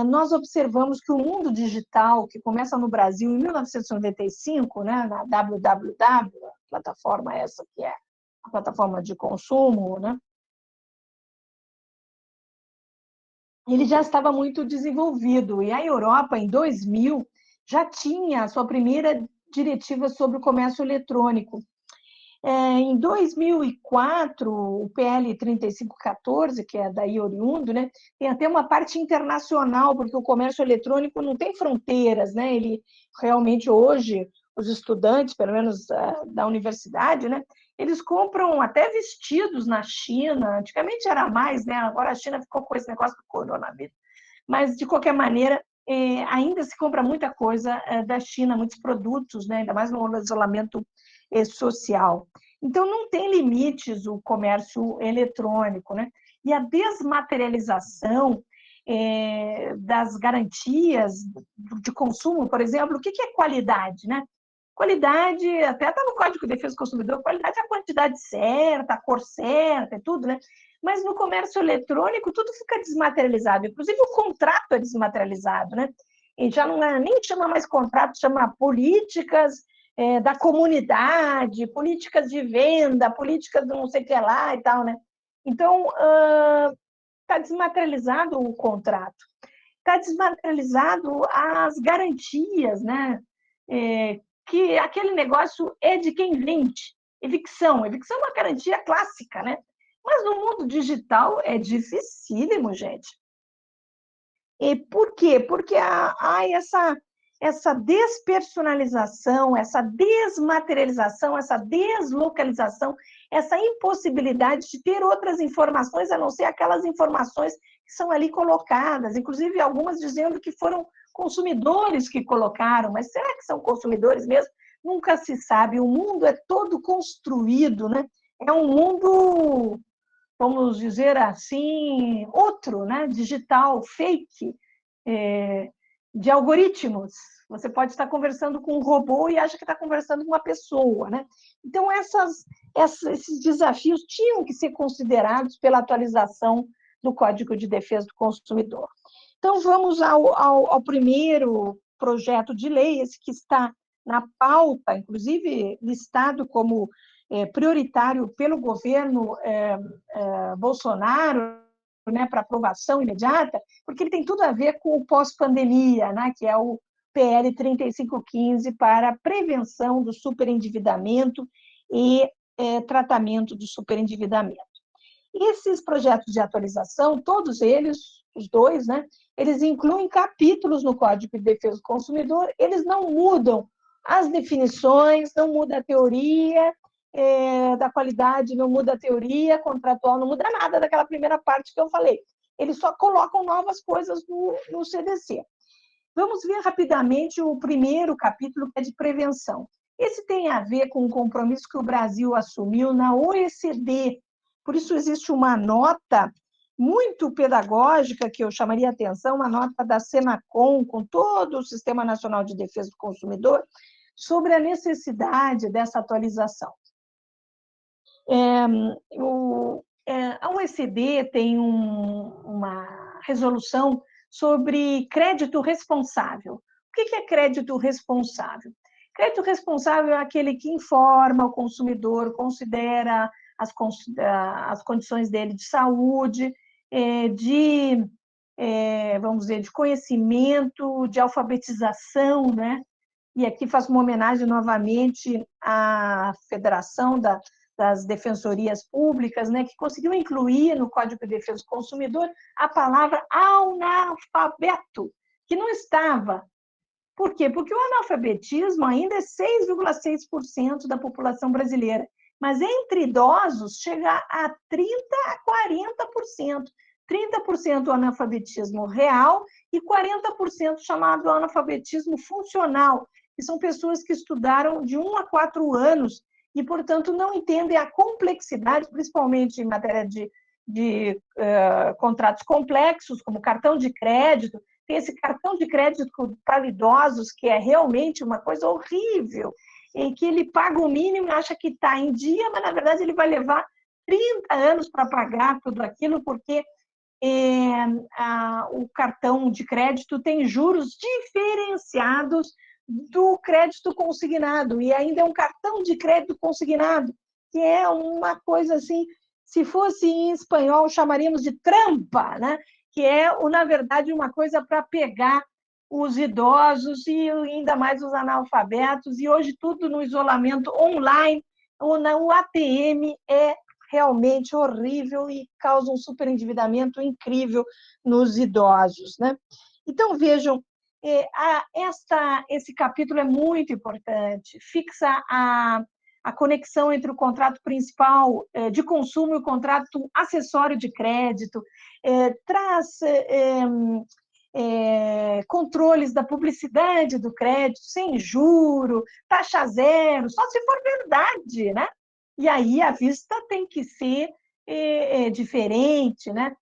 nós observamos que o mundo digital, que começa no Brasil em 1995, né, na WWW, a plataforma essa que é a plataforma de consumo, né, ele já estava muito desenvolvido. E a Europa, em 2000, já tinha a sua primeira diretiva sobre o comércio eletrônico. Em 2004, o PL 3514, que é daí oriundo, né, tem até uma parte internacional, porque o comércio eletrônico não tem fronteiras, né? Ele realmente hoje, os estudantes, pelo menos da universidade, né, eles compram até vestidos na China. Antigamente era mais, né? Agora a China ficou com esse negócio do coronavírus. Mas, de qualquer maneira, ainda se compra muita coisa da China, muitos produtos, né? Ainda mais no isolamento social. Então, não tem limites o comércio eletrônico, né? E a desmaterialização das garantias de consumo, por exemplo, o que é qualidade, né? Qualidade, até está no Código de Defesa do Consumidor, qualidade é a quantidade certa, a cor certa e tudo, né? Mas no comércio eletrônico tudo fica desmaterializado, inclusive o contrato é desmaterializado, né? E já não nem chama mais contrato, chama políticas da comunidade, políticas de venda, políticas do não sei o que lá e tal, né? Então, está desmaterializado o contrato, está desmaterializado as garantias, né? Que aquele negócio é de quem vende. Evicção é uma garantia clássica, né? Mas no mundo digital é dificílimo, gente. E por quê? Porque há essa despersonalização, essa desmaterialização, essa deslocalização, essa impossibilidade de ter outras informações a não ser aquelas informações que são ali colocadas, inclusive algumas dizendo que foram consumidores que colocaram, mas será que são consumidores mesmo? Nunca se sabe. O mundo é todo construído, né? É um mundo, vamos dizer assim, outro, né? Digital, fake, de algoritmos. Você pode estar conversando com um robô e acha que está conversando com uma pessoa, né? Então, esses desafios tinham que ser considerados pela atualização do Código de Defesa do Consumidor. Então, vamos ao primeiro projeto de lei, esse que está na pauta, inclusive listado como prioritário pelo governo Bolsonaro, né, para aprovação imediata, porque ele tem tudo a ver com o pós-pandemia, né, que é o PL 3515 para prevenção do superendividamento e tratamento do superendividamento. Esses projetos de atualização, todos eles, os dois, né, eles incluem capítulos no Código de Defesa do Consumidor, eles não mudam as definições, não muda a teoria da qualidade, não muda a teoria contratual, não muda nada daquela primeira parte que eu falei. Eles só colocam novas coisas no CDC. Vamos ver rapidamente o primeiro capítulo, que é de prevenção. Esse tem a ver com o compromisso que o Brasil assumiu na OECD. Por isso, existe uma nota muito pedagógica, que eu chamaria a atenção, uma nota da Senacom, com todo o Sistema Nacional de Defesa do Consumidor, sobre a necessidade dessa atualização. A OECD tem uma resolução sobre crédito responsável. O que é crédito responsável? Crédito responsável é aquele que informa o consumidor, considera as condições dele de saúde, vamos dizer, de conhecimento, de alfabetização, né? E aqui faço uma homenagem novamente à Federação das Defensorias Públicas, né, que conseguiu incluir no Código de Defesa do Consumidor a palavra analfabeto, que não estava. Por quê? Porque o analfabetismo ainda é 6,6% da população brasileira, mas entre idosos chega a 30% a 40%. 30% analfabetismo real e 40% chamado analfabetismo funcional, que são pessoas que estudaram de 1 a 4 anos e, portanto, não entendem a complexidade, principalmente em matéria de contratos complexos, como cartão de crédito. Tem esse cartão de crédito para idosos, que é realmente uma coisa horrível, em que ele paga o mínimo e acha que está em dia, mas, na verdade, ele vai levar 30 anos para pagar tudo aquilo, porque o cartão de crédito tem juros diferenciados do crédito consignado, e ainda é um cartão de crédito consignado, que é uma coisa assim, se fosse em espanhol, chamaríamos de trampa, né? Que é, na verdade, uma coisa para pegar os idosos e ainda mais os analfabetos, e hoje tudo no isolamento online, o ATM é realmente horrível e causa um superendividamento incrível nos idosos, né? Então, vejam, esse capítulo é muito importante, fixa a conexão entre o contrato principal de consumo e o contrato acessório de crédito, traz controles da publicidade do crédito, sem juro, taxa zero, só se for verdade, né? E aí a vista tem que ser diferente, né?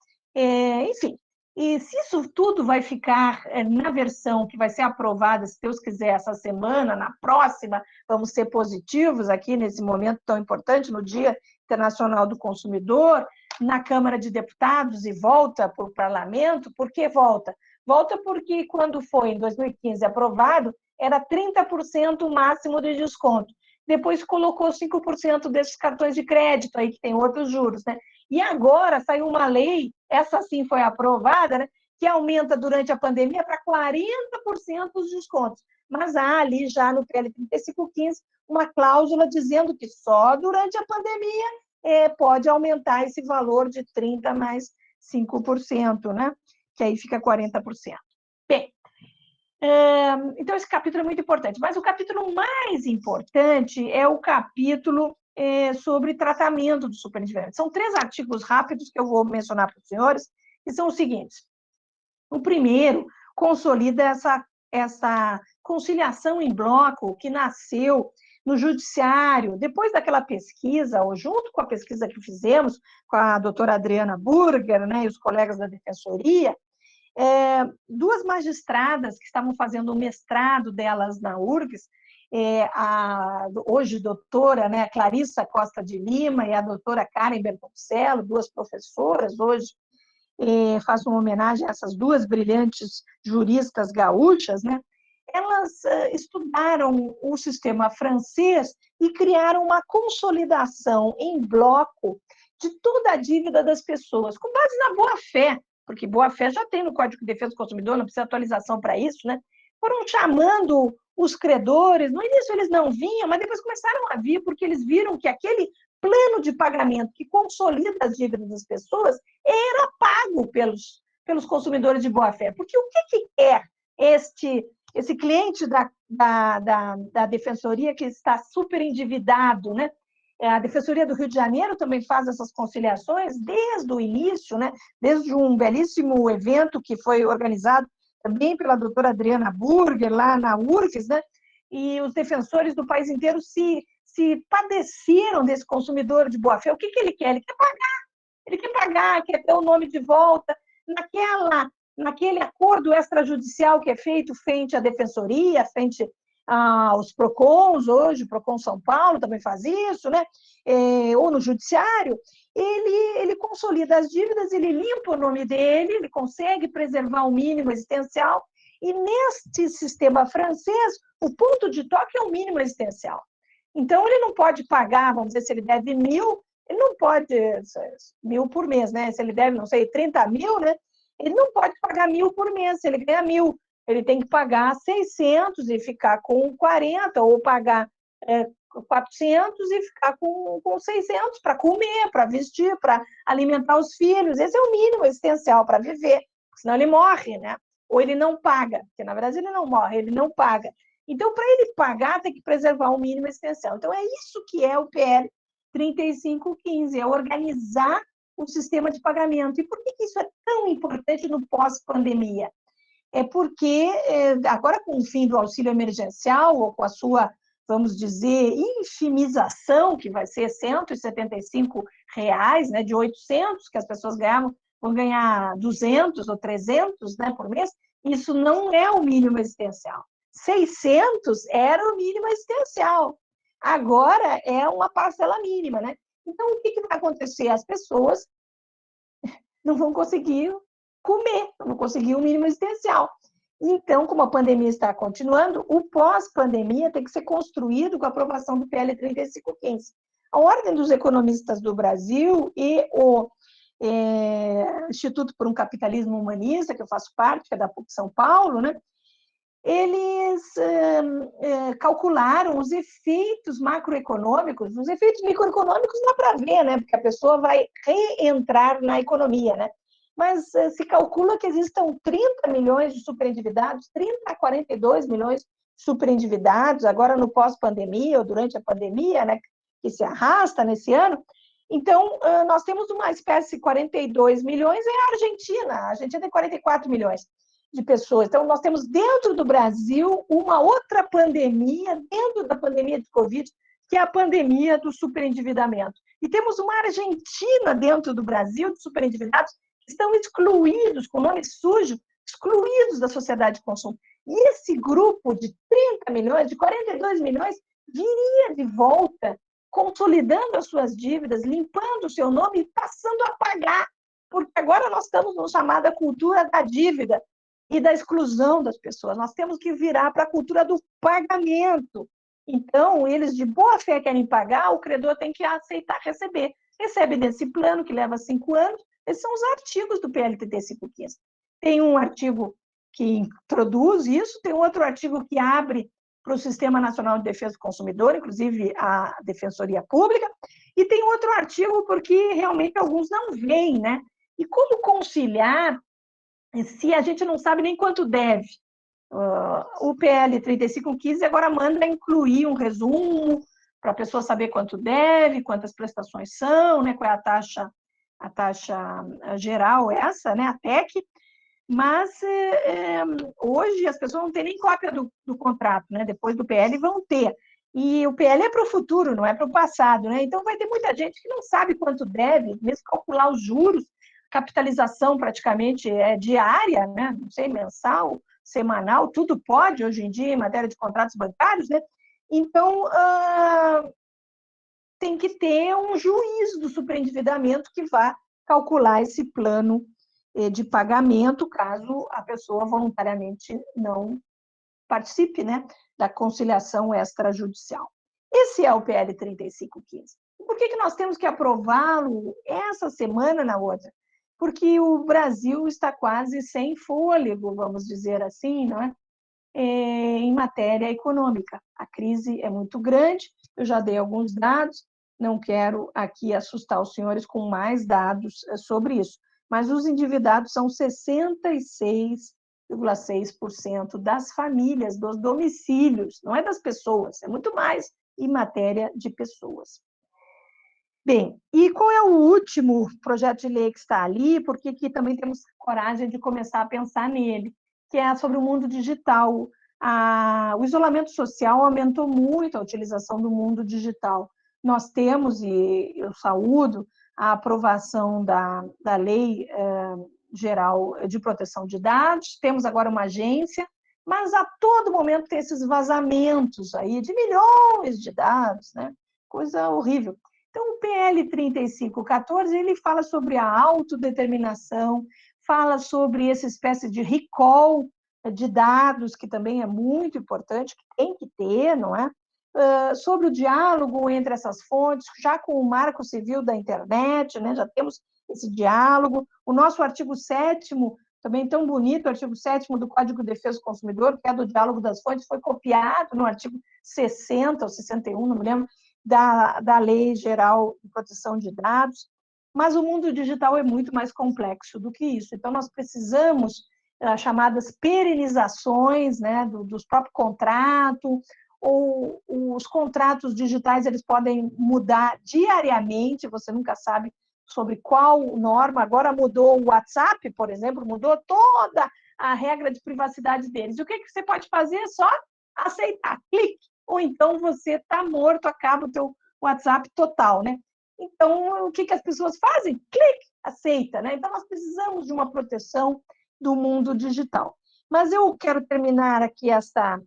Enfim, e se isso tudo vai ficar na versão que vai ser aprovada, se Deus quiser, essa semana, na próxima, vamos ser positivos aqui nesse momento tão importante, no Dia Internacional do Consumidor, na Câmara de Deputados e volta para o Parlamento. Por que volta? Volta porque quando foi em 2015 aprovado, era 30% o máximo de desconto. Depois colocou 5% desses cartões de crédito, aí que tem outros juros, né? E agora saiu uma lei, essa sim foi aprovada, né, que aumenta durante a pandemia para 40% os descontos. Mas há ali já no PL 3515 uma cláusula dizendo que só durante a pandemia pode aumentar esse valor de 30% mais 5%, né? Que aí fica 40%. Bem, então esse capítulo é muito importante, mas o capítulo mais importante é o capítulo sobre tratamento do superendividamento. São 3 artigos rápidos que eu vou mencionar para os senhores, que são os seguintes. O primeiro consolida essa conciliação em bloco que nasceu no judiciário, depois daquela pesquisa, ou junto com a pesquisa que fizemos com a doutora Adriana Burger, né, e os colegas da Defensoria, 2 magistradas que estavam fazendo o mestrado delas na URGS, hoje doutora, né, Clarissa Costa de Lima e a doutora Karen Bertoncello, 2 professoras, hoje faço uma homenagem a essas 2 brilhantes juristas gaúchas, né? Elas estudaram o sistema francês e criaram uma consolidação em bloco de toda a dívida das pessoas, com base na boa-fé, porque boa-fé já tem no Código de Defesa do Consumidor, não precisa atualização para isso, né? Foram chamando os credores, no início eles não vinham, mas depois começaram a vir, porque eles viram que aquele plano de pagamento que consolida as dívidas das pessoas era pago pelos consumidores de boa-fé. Porque o que é esse cliente da Defensoria que está super endividado, né? A Defensoria do Rio de Janeiro também faz essas conciliações desde o início, né? Desde um belíssimo evento que foi organizado também pela doutora Adriana Burger, lá na URGS, né? E os defensores do país inteiro se padeceram desse consumidor de boa-fé. O que ele quer? Ele quer pagar, quer ter o nome de volta. Naquele acordo extrajudicial que é feito frente à Defensoria, frente aos PROCONs, hoje, o PROCON São Paulo também faz isso, né? Ou no Judiciário, ele consolida as dívidas, ele limpa o nome dele, ele consegue preservar o mínimo existencial, e neste sistema francês, o ponto de toque é o mínimo existencial. Então, ele não pode pagar, vamos dizer, se ele deve 1.000, ele não pode, 1.000 por mês, né? Se ele deve, não sei, 30 mil, né? Ele não pode pagar 1.000 por mês, se ele ganha 1.000. Ele tem que pagar 600 e ficar com 40, ou pagar 400 e ficar com 600 para comer, para vestir, para alimentar os filhos. Esse é o mínimo existencial para viver, senão ele morre, né? Ou ele não paga, porque na verdade ele não morre, ele não paga. Então, para ele pagar, tem que preservar o mínimo existencial. Então, é isso que é o PL 3515, é organizar o sistema de pagamento. E por que isso é tão importante no pós-pandemia? É porque, agora com o fim do auxílio emergencial, ou com a sua, vamos dizer, infimização, que vai ser R$ 175, né, de 800 que as pessoas ganhavam, vão ganhar 200 ou 300, né, por mês, isso não é o mínimo existencial. 600 era o mínimo existencial. Agora é uma parcela mínima, né? Então, o que vai acontecer? As pessoas não vão conseguir comer, não vão conseguir o mínimo existencial. Então, como a pandemia está continuando, o pós-pandemia tem que ser construído com a aprovação do PL 3515. A Ordem dos Economistas do Brasil e o Instituto por um Capitalismo Humanista, que eu faço parte, que é da PUC São Paulo, né? Eles calcularam os efeitos macroeconômicos, os efeitos microeconômicos dá para ver, né? Porque a pessoa vai reentrar na economia, né? Mas se calcula que existam 30 milhões de superendividados, 30 a 42 milhões de superendividados, agora no pós-pandemia ou durante a pandemia, né? Que se arrasta nesse ano. Então, nós temos uma espécie de 42 milhões, é a Argentina tem 44 milhões de pessoas. Então, nós temos dentro do Brasil uma outra pandemia, dentro da pandemia de Covid, que é a pandemia do superendividamento. E temos uma Argentina dentro do Brasil de superendividados que estão excluídos, com nome sujo, excluídos da sociedade de consumo. E esse grupo de 30 milhões, de 42 milhões, viria de volta, consolidando as suas dívidas, limpando o seu nome e passando a pagar. Porque agora nós estamos na chamada cultura da dívida e da exclusão das pessoas. Nós temos que virar para a cultura do pagamento. Então, eles de boa fé querem pagar, o credor tem que aceitar receber. Recebe desse plano, que leva 5 anos, esses são os artigos do PL 3515. Tem um artigo que introduz isso, tem outro artigo que abre para o Sistema Nacional de Defesa do Consumidor, inclusive a Defensoria Pública, e tem outro artigo porque realmente alguns não veem, né? E como conciliar se a gente não sabe nem quanto deve? O PL 3515 agora manda incluir um resumo para a pessoa saber quanto deve, quantas prestações são, né? Qual é a taxa geral essa, né? A TEC, mas hoje as pessoas não têm nem cópia do contrato, né? Depois do PL vão ter. E o PL é para o futuro, não é para o passado, né? Então vai ter muita gente que não sabe quanto deve, mesmo calcular os juros, capitalização praticamente é diária, né? Não sei, mensal, semanal, tudo pode hoje em dia em matéria de contratos bancários, né? Então, tem que ter um juiz do superendividamento que vá calcular esse plano de pagamento, caso a pessoa voluntariamente não participe, né, da conciliação extrajudicial. Esse é o PL 3515. Por que nós temos que aprová-lo essa semana, na outra? Porque o Brasil está quase sem fôlego, vamos dizer assim, não é? Em matéria econômica. A crise é muito grande, eu já dei alguns dados, não quero aqui assustar os senhores com mais dados sobre isso, mas os endividados são 66,6% das famílias, dos domicílios, não é das pessoas, é muito mais em matéria de pessoas. Bem, e qual é o último projeto de lei que está ali? Porque que também temos coragem de começar a pensar nele, que é sobre o mundo digital. O isolamento social aumentou muito a utilização do mundo digital. Nós temos, e eu saúdo, a aprovação da Lei Geral de Proteção de Dados, temos agora uma agência, mas a todo momento tem esses vazamentos aí de milhões de dados, né? Coisa horrível. Então, o PL 3514, ele fala sobre a autodeterminação, fala sobre essa espécie de recall de dados, que também é muito importante, que tem que ter, não é? Sobre o diálogo entre essas fontes, já com o Marco Civil da Internet, né? Já temos esse diálogo. O nosso artigo 7º, também tão bonito, o artigo 7º do Código de Defesa do Consumidor, que é do diálogo das fontes, foi copiado no artigo 60 ou 61, não me lembro, da Lei Geral de Proteção de Dados, mas o mundo digital é muito mais complexo do que isso. Então, nós precisamos chamadas perenizações, né, dos próprios contratos, ou os contratos digitais, eles podem mudar diariamente, você nunca sabe sobre qual norma. Agora mudou o WhatsApp, por exemplo, mudou toda a regra de privacidade deles. E o que você pode fazer? É só aceitar, clique. Ou então você está morto, acaba o teu WhatsApp total, né? Então, o que as pessoas fazem? Clique, aceita, né? Então, nós precisamos de uma proteção do mundo digital. Mas eu quero terminar aqui esta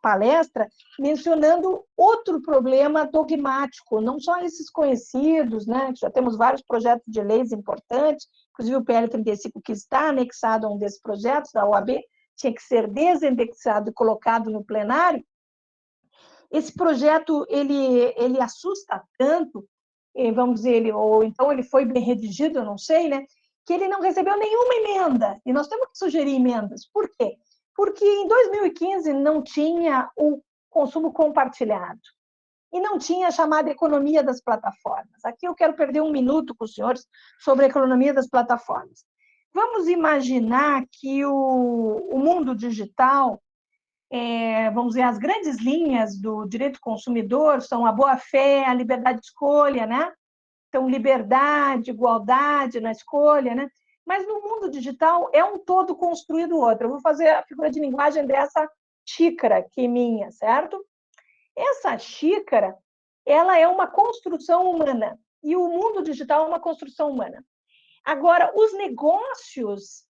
palestra mencionando outro problema dogmático, não só esses conhecidos, né? Já temos vários projetos de leis importantes, inclusive o PL 35, que está anexado a um desses projetos da OAB, tinha que ser desindexado e colocado no plenário. Esse projeto, ele assusta tanto, vamos dizer, ou então ele foi bem redigido, eu não sei, né? Que ele não recebeu nenhuma emenda, e nós temos que sugerir emendas. Por quê? Porque em 2015 não tinha o consumo compartilhado, e não tinha a chamada economia das plataformas. Aqui eu quero perder um minuto com os senhores sobre a economia das plataformas. Vamos imaginar que o mundo digital, vamos dizer, as grandes linhas do direito do consumidor são a boa-fé, a liberdade de escolha, né? Então, liberdade, igualdade na escolha, né? Mas no mundo digital é um todo construído outro. Eu vou fazer a figura de linguagem dessa xícara que é minha, certo? Essa xícara, ela é uma construção humana, e o mundo digital é uma construção humana. Agora, os negócios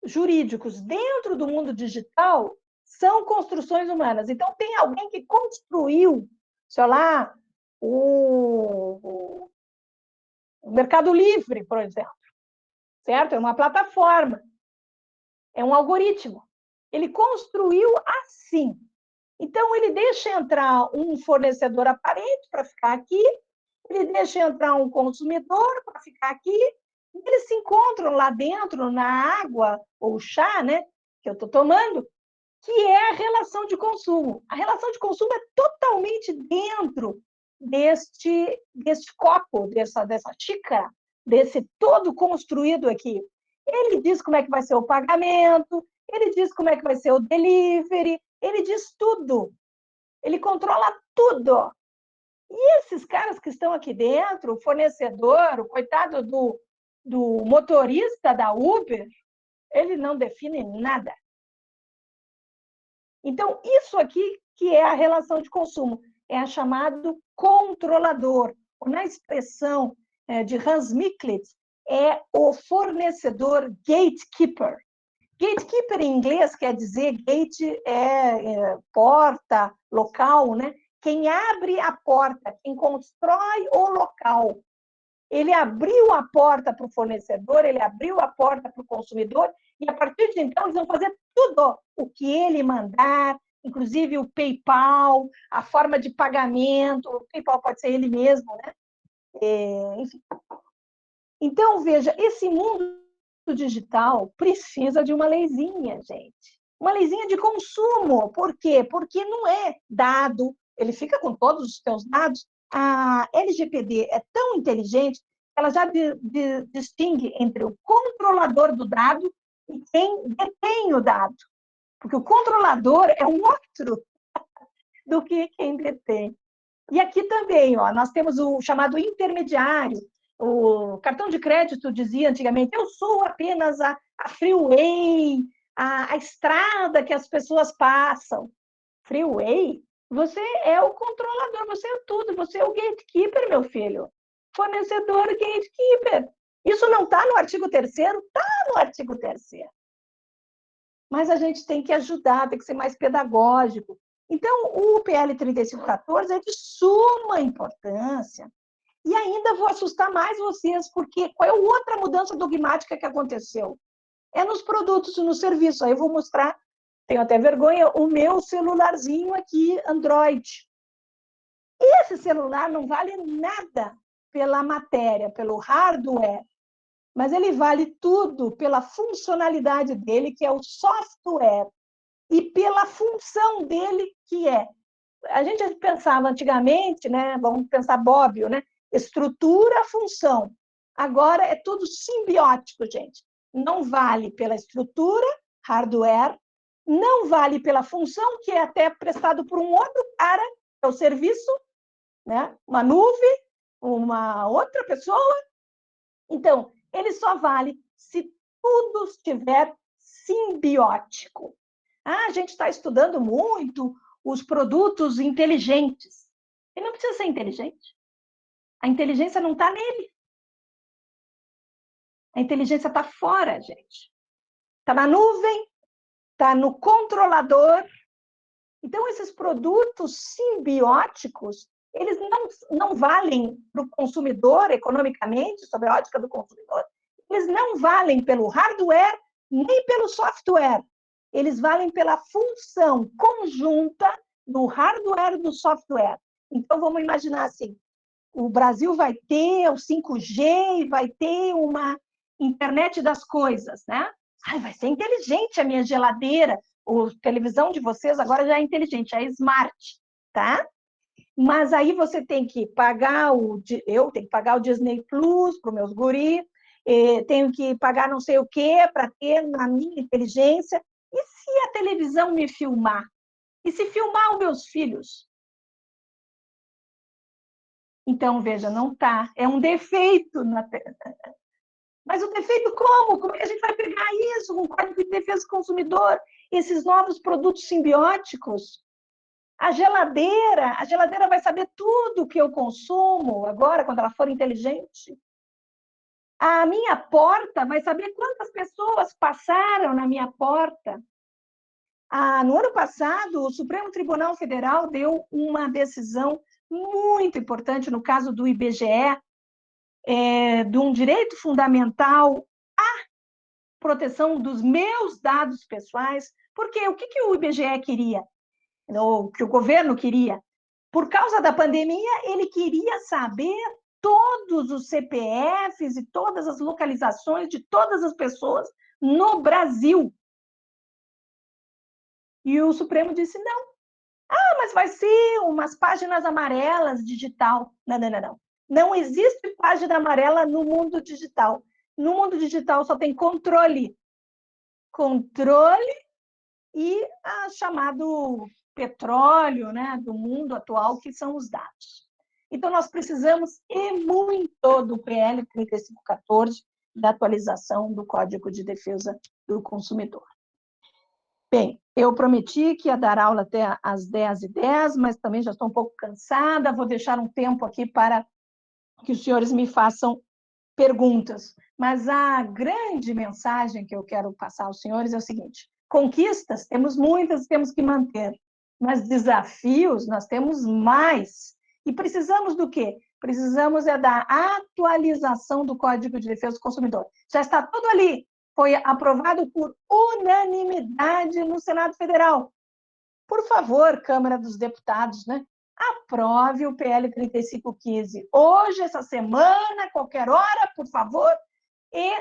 jurídicos dentro do mundo digital são construções humanas. Então, tem alguém que construiu, sei lá, o Mercado Livre, por exemplo, certo? É uma plataforma, é um algoritmo. Ele construiu assim. Então, ele deixa entrar um fornecedor aparente para ficar aqui, ele deixa entrar um consumidor para ficar aqui, e eles se encontram lá dentro, na água ou chá, né, que eu estou tomando, que é a relação de consumo. A relação de consumo é totalmente dentro deste copo, dessa xícara, desse todo construído aqui. Ele diz como é que vai ser o pagamento, ele diz como é que vai ser o delivery, ele diz tudo. Ele controla tudo. E esses caras que estão aqui dentro, o fornecedor, o coitado do motorista da Uber, ele não define nada. Então, isso aqui que é a relação de consumo, é a chamado controlador. Na expressão de Hans Miklitz, é o fornecedor gatekeeper. Gatekeeper em inglês quer dizer, gate é porta, local, né? Quem abre a porta, quem constrói o local. Ele abriu a porta para o fornecedor, ele abriu a porta para o consumidor, e a partir de então eles vão fazer tudo o que ele mandar, inclusive o PayPal, a forma de pagamento, o PayPal pode ser ele mesmo, né? Enfim. Então, veja, esse mundo digital precisa de uma leizinha, gente. Uma leizinha de consumo. Por quê? Porque não é dado, ele fica com todos os seus dados. A LGPD é tão inteligente que ela já distingue entre o controlador do dado e quem detém o dado. Porque o controlador é um outro do que quem detém. E aqui também, ó, nós temos o chamado intermediário. O cartão de crédito dizia antigamente, eu sou apenas a freeway, a estrada que as pessoas passam. Freeway? Você é o controlador, você é tudo, você é o gatekeeper, meu filho. Fornecedor gatekeeper. Isso não está no artigo 3º? Está no artigo 3º. Mas a gente tem que ajudar, tem que ser mais pedagógico. Então, o PL 3514 é de suma importância. E ainda vou assustar mais vocês, porque qual é a outra mudança dogmática que aconteceu? É nos produtos e no serviço. Aí eu vou mostrar, tenho até vergonha, o meu celularzinho aqui, Android. Esse celular não vale nada pela matéria, pelo hardware, mas ele vale tudo pela funcionalidade dele, que é o software, e pela função dele, que é... A gente pensava antigamente, né? Vamos pensar Bobbio, né? Estrutura, função. Agora é tudo simbiótico, gente. Não vale pela estrutura, hardware, não vale pela função, que é até prestado por um outro cara, que é o serviço, né? Uma nuvem, uma outra pessoa. Então, ele só vale se tudo estiver simbiótico. A gente está estudando muito os produtos inteligentes. Ele não precisa ser inteligente. A inteligência não está nele. A inteligência está fora, gente. Está na nuvem, está no controlador. Então, esses produtos simbióticos, eles não valem para o consumidor, economicamente, sob a ótica do consumidor, eles não valem pelo hardware, nem pelo software. Eles valem pela função conjunta do hardware e do software. Então, vamos imaginar assim, o Brasil vai ter o 5G, vai ter uma internet das coisas, né? Ai, vai ser inteligente a minha geladeira, a televisão de vocês agora já é inteligente, é smart, tá? Mas aí você tem que pagar eu tenho que pagar o Disney Plus para os meus guri, tenho que pagar não sei o quê para ter na minha inteligência. E se a televisão me filmar? E se filmar os meus filhos? Então, veja, não tá. É um defeito na Mas o defeito como? Como é que a gente vai pegar isso com o Código de Defesa do Consumidor? Esses novos produtos simbióticos? A geladeira vai saber tudo que eu consumo agora, quando ela for inteligente. A minha porta vai saber quantas pessoas passaram na minha porta. No ano passado, o Supremo Tribunal Federal deu uma decisão muito importante no caso do IBGE, de um direito fundamental à proteção dos meus dados pessoais, porque o que o IBGE queria, ou que o governo queria? Por causa da pandemia, ele queria saber todos os CPFs e todas as localizações de todas as pessoas no Brasil. E o Supremo disse não. Mas vai ser umas páginas amarelas digital. Não. Não existe página amarela no mundo digital. No mundo digital só tem controle. Controle e chamado petróleo, né, do mundo atual, que são os dados. Então, nós precisamos, e muito, do PL 3514, da atualização do Código de Defesa do Consumidor. Bem, eu prometi que ia dar aula até às 10h10, mas também já estou um pouco cansada, vou deixar um tempo aqui para que os senhores me façam perguntas. Mas a grande mensagem que eu quero passar aos senhores é o seguinte: conquistas, temos muitas, temos que manter, mas desafios nós temos mais. E precisamos do quê? Precisamos da atualização do Código de Defesa do Consumidor. Já está tudo ali. Foi aprovado por unanimidade no Senado Federal. Por favor, Câmara dos Deputados, né? Aprove o PL 3515. Hoje, essa semana, qualquer hora, por favor, e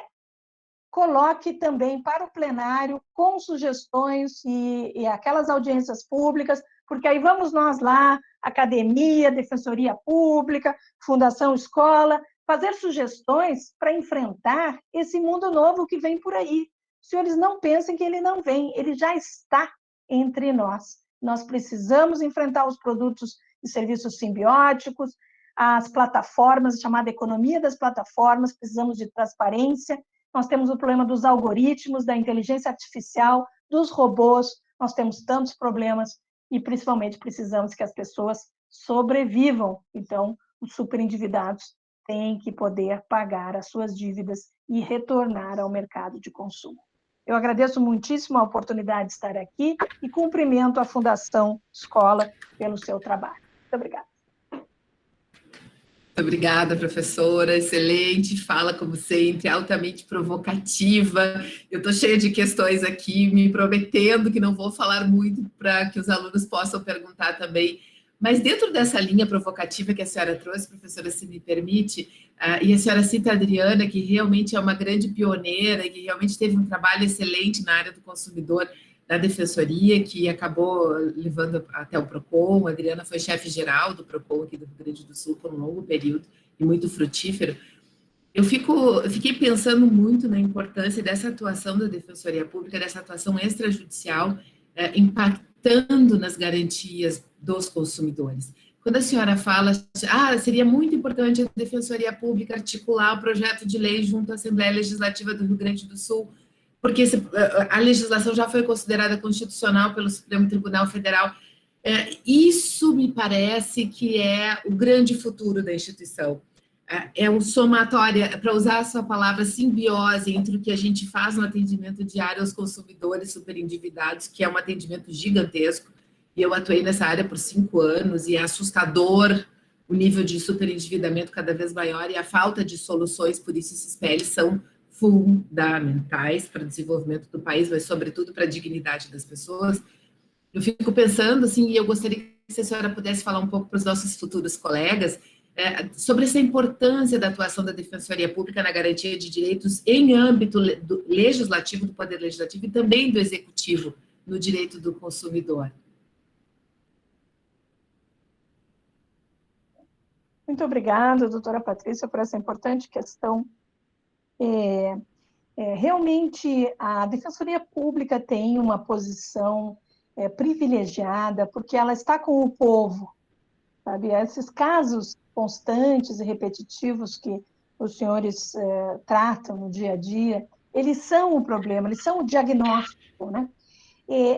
coloque também para o plenário com sugestões e aquelas audiências públicas, porque aí vamos nós lá, academia, defensoria pública, fundação escola, fazer sugestões para enfrentar esse mundo novo que vem por aí. Os senhores não pensem que ele não vem, ele já está entre nós. Nós precisamos enfrentar os produtos e serviços simbióticos, as plataformas, chamada economia das plataformas, precisamos de transparência. Nós temos o problema dos algoritmos, da inteligência artificial, dos robôs, nós temos tantos problemas e, principalmente, precisamos que as pessoas sobrevivam. Então, os superendividados têm que poder pagar as suas dívidas e retornar ao mercado de consumo. Eu agradeço muitíssimo a oportunidade de estar aqui e cumprimento a Fundação Escola pelo seu trabalho. Muito obrigada. Muito obrigada, professora, excelente fala, como sempre, altamente provocativa. Eu estou cheia de questões aqui, me prometendo que não vou falar muito para que os alunos possam perguntar também. Mas dentro dessa linha provocativa que a senhora trouxe, professora, se me permite, e a senhora cita a Adriana, que realmente é uma grande pioneira, que realmente teve um trabalho excelente na área do consumidor, da Defensoria, que acabou levando até o PROCON. A Adriana foi chefe geral do PROCON aqui do Rio Grande do Sul por um longo período e muito frutífero. Eu fiquei pensando muito na importância dessa atuação da Defensoria Pública, dessa atuação extrajudicial, impactando nas garantias dos consumidores. quando a senhora fala, seria muito importante a Defensoria Pública articular o projeto de lei junto à Assembleia Legislativa do Rio Grande do Sul, porque a legislação já foi considerada constitucional pelo Supremo Tribunal Federal. Isso me parece que é o grande futuro da instituição. É um somatório, para usar a sua palavra, simbiose entre o que a gente faz no atendimento diário aos consumidores superendividados, que é um atendimento gigantesco, e eu atuei nessa área por 5 anos, e é assustador o nível de superendividamento cada vez maior, e a falta de soluções, por isso esses PLs são fundamentais para o desenvolvimento do país, mas sobretudo para a dignidade das pessoas. Eu fico pensando, assim, e eu gostaria que a senhora pudesse falar um pouco para os nossos futuros colegas, sobre essa importância da atuação da Defensoria Pública na garantia de direitos em âmbito legislativo, do Poder Legislativo, e também do Executivo, no direito do consumidor. Muito obrigada, doutora Patrícia, por essa importante questão. Realmente, a Defensoria Pública tem uma posição privilegiada, porque ela está com o povo, sabe? Esses casos constantes e repetitivos que os senhores tratam no dia a dia, eles são o problema, eles são o diagnóstico, né?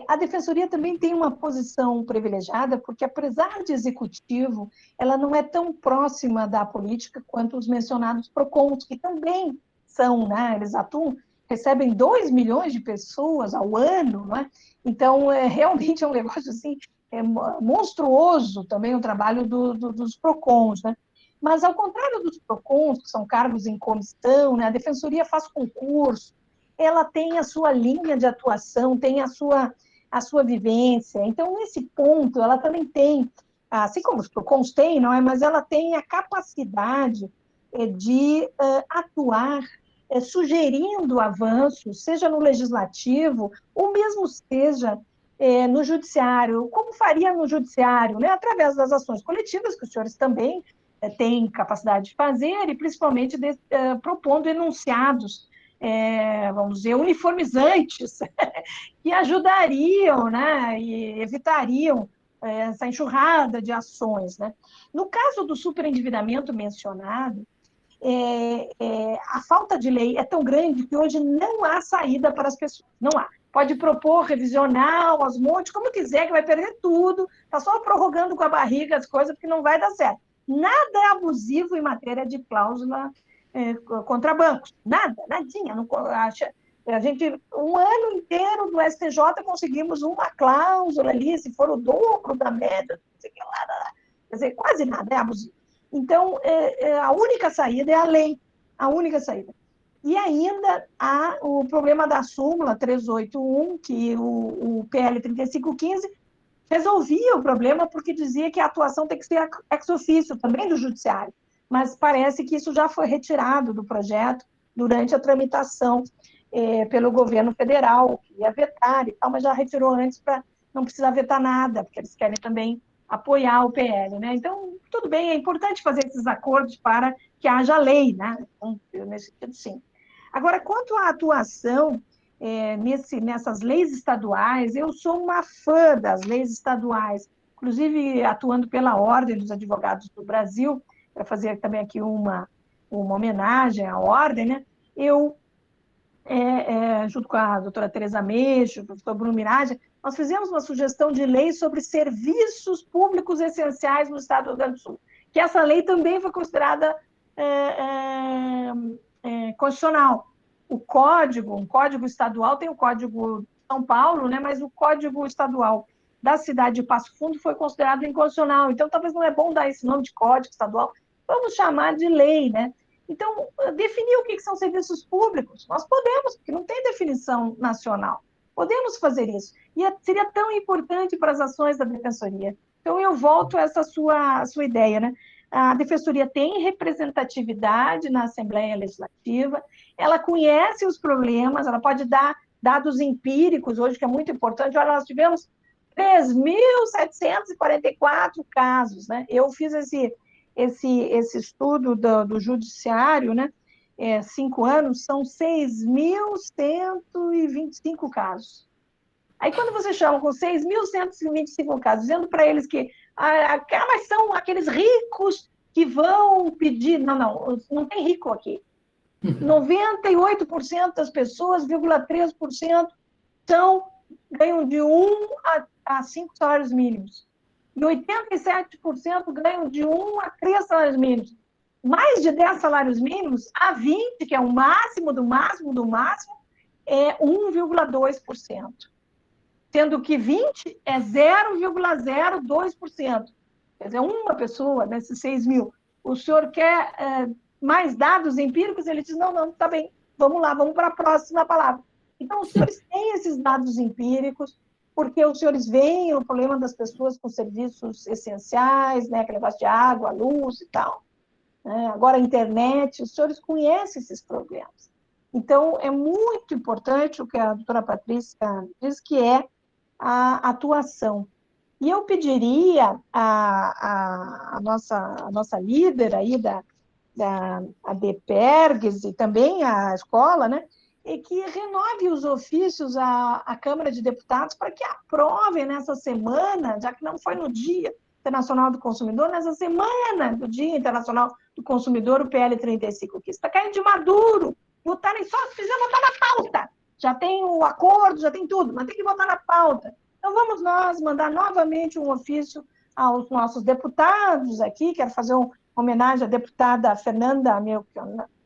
A Defensoria também tem uma posição privilegiada, porque, apesar de executivo, ela não é tão próxima da política quanto os mencionados PROCONs, que também são, né? Eles atuam, recebem 2 milhões de pessoas ao ano, né? Então, realmente é um negócio assim, monstruoso também o trabalho dos PROCONs, né? Mas, ao contrário dos PROCONs, que são cargos em comissão, né? A Defensoria faz concurso, ela tem a sua linha de atuação, tem a sua vivência. Então, nesse ponto, ela também tem, assim como os PROCONs têm, não é? Mas ela tem a capacidade de atuar sugerindo avanços, seja no legislativo, ou mesmo seja no judiciário. Como faria no judiciário? Né? Através das ações coletivas, que os senhores também têm capacidade de fazer, e principalmente propondo enunciados, vamos dizer, uniformizantes, que ajudariam, né, e evitariam essa enxurrada de ações. Né? No caso do superendividamento mencionado, a falta de lei é tão grande que hoje não há saída para as pessoas, não há. Pode propor revisional, aos montes, como quiser, que vai perder tudo, está só prorrogando com a barriga as coisas, porque não vai dar certo. Nada é abusivo em matéria de cláusula contra bancos, nada, nadinha. Não, a gente, um ano inteiro do STJ, conseguimos uma cláusula ali, se for o dobro da média, não sei o que lá, quer dizer, quase nada é abusivo. Então, a única saída é a lei, a única saída. E ainda há o problema da súmula 381, que o PL 3515 resolvia o problema porque dizia que a atuação tem que ser ex officio, também do judiciário. Mas parece que isso já foi retirado do projeto durante a tramitação pelo governo federal, que ia vetar e tal, mas já retirou antes para não precisar vetar nada, porque eles querem também apoiar o PL, né? Então, tudo bem, é importante fazer esses acordos para que haja lei, né? Então, nesse sentido, sim. Agora, quanto à atuação nessas leis estaduais, eu sou uma fã das leis estaduais, inclusive atuando pela Ordem dos Advogados do Brasil, para fazer também aqui uma homenagem à Ordem, né? Eu, junto com a doutora Tereza Meixo, o professor Bruno Mirage, nós fizemos uma sugestão de lei sobre serviços públicos essenciais no Estado do Rio Grande do Sul, que essa lei também foi considerada constitucional. Um código estadual, tem o Código de São Paulo, né, mas o Código Estadual da cidade de Passo Fundo foi considerado inconstitucional. Então, talvez não é bom dar esse nome de Código Estadual, vamos chamar de lei, né? Então, definir o que são serviços públicos, nós podemos, porque não tem definição nacional, podemos fazer isso. E seria tão importante para as ações da Defensoria. Então, eu volto a essa sua ideia, né? A Defensoria tem representatividade na Assembleia Legislativa, ela conhece os problemas, ela pode dar dados empíricos, hoje, que é muito importante. Olha, nós tivemos 3.744 casos, né? Eu fiz esse estudo do Judiciário, né? 5 anos, são 6.125 casos. Aí, quando você chama com 6.125 casos, dizendo para eles que mas são aqueles ricos que vão pedir... Não, não, não tem rico aqui. 98% das pessoas, 0,3%, ganham de 1 a 5 salários mínimos. E 87% ganham de 1 a 3 salários mínimos. Mais de 10 salários mínimos, a 20, que é o máximo do máximo do máximo, é 1,2%. Sendo que 20 é 0,02%. Quer dizer, uma pessoa desses 6 mil. O senhor quer mais dados empíricos? Ele diz, não, não, tá bem, vamos lá, vamos para a próxima palavra. Então, os senhores têm esses dados empíricos, porque os senhores veem o problema das pessoas com serviços essenciais, né, aquele negócio de água, luz e tal. Agora, a internet, os senhores conhecem esses problemas. Então, é muito importante o que a doutora Patrícia diz, que é a atuação. E eu pediria a nossa líder aí a DPERGS e também a escola, né, e que renove os ofícios à Câmara de Deputados para que aprovem nessa semana, já que não foi no Dia Internacional do Consumidor, nessa semana do Dia Internacional do Consumidor, o PL 35, que está caindo de maduro, votarem só se fizer votar na pauta. Já tem o acordo, já tem tudo, mas tem que votar na pauta. Então, vamos nós mandar novamente um ofício aos nossos deputados aqui. Quero fazer uma homenagem à deputada Fernanda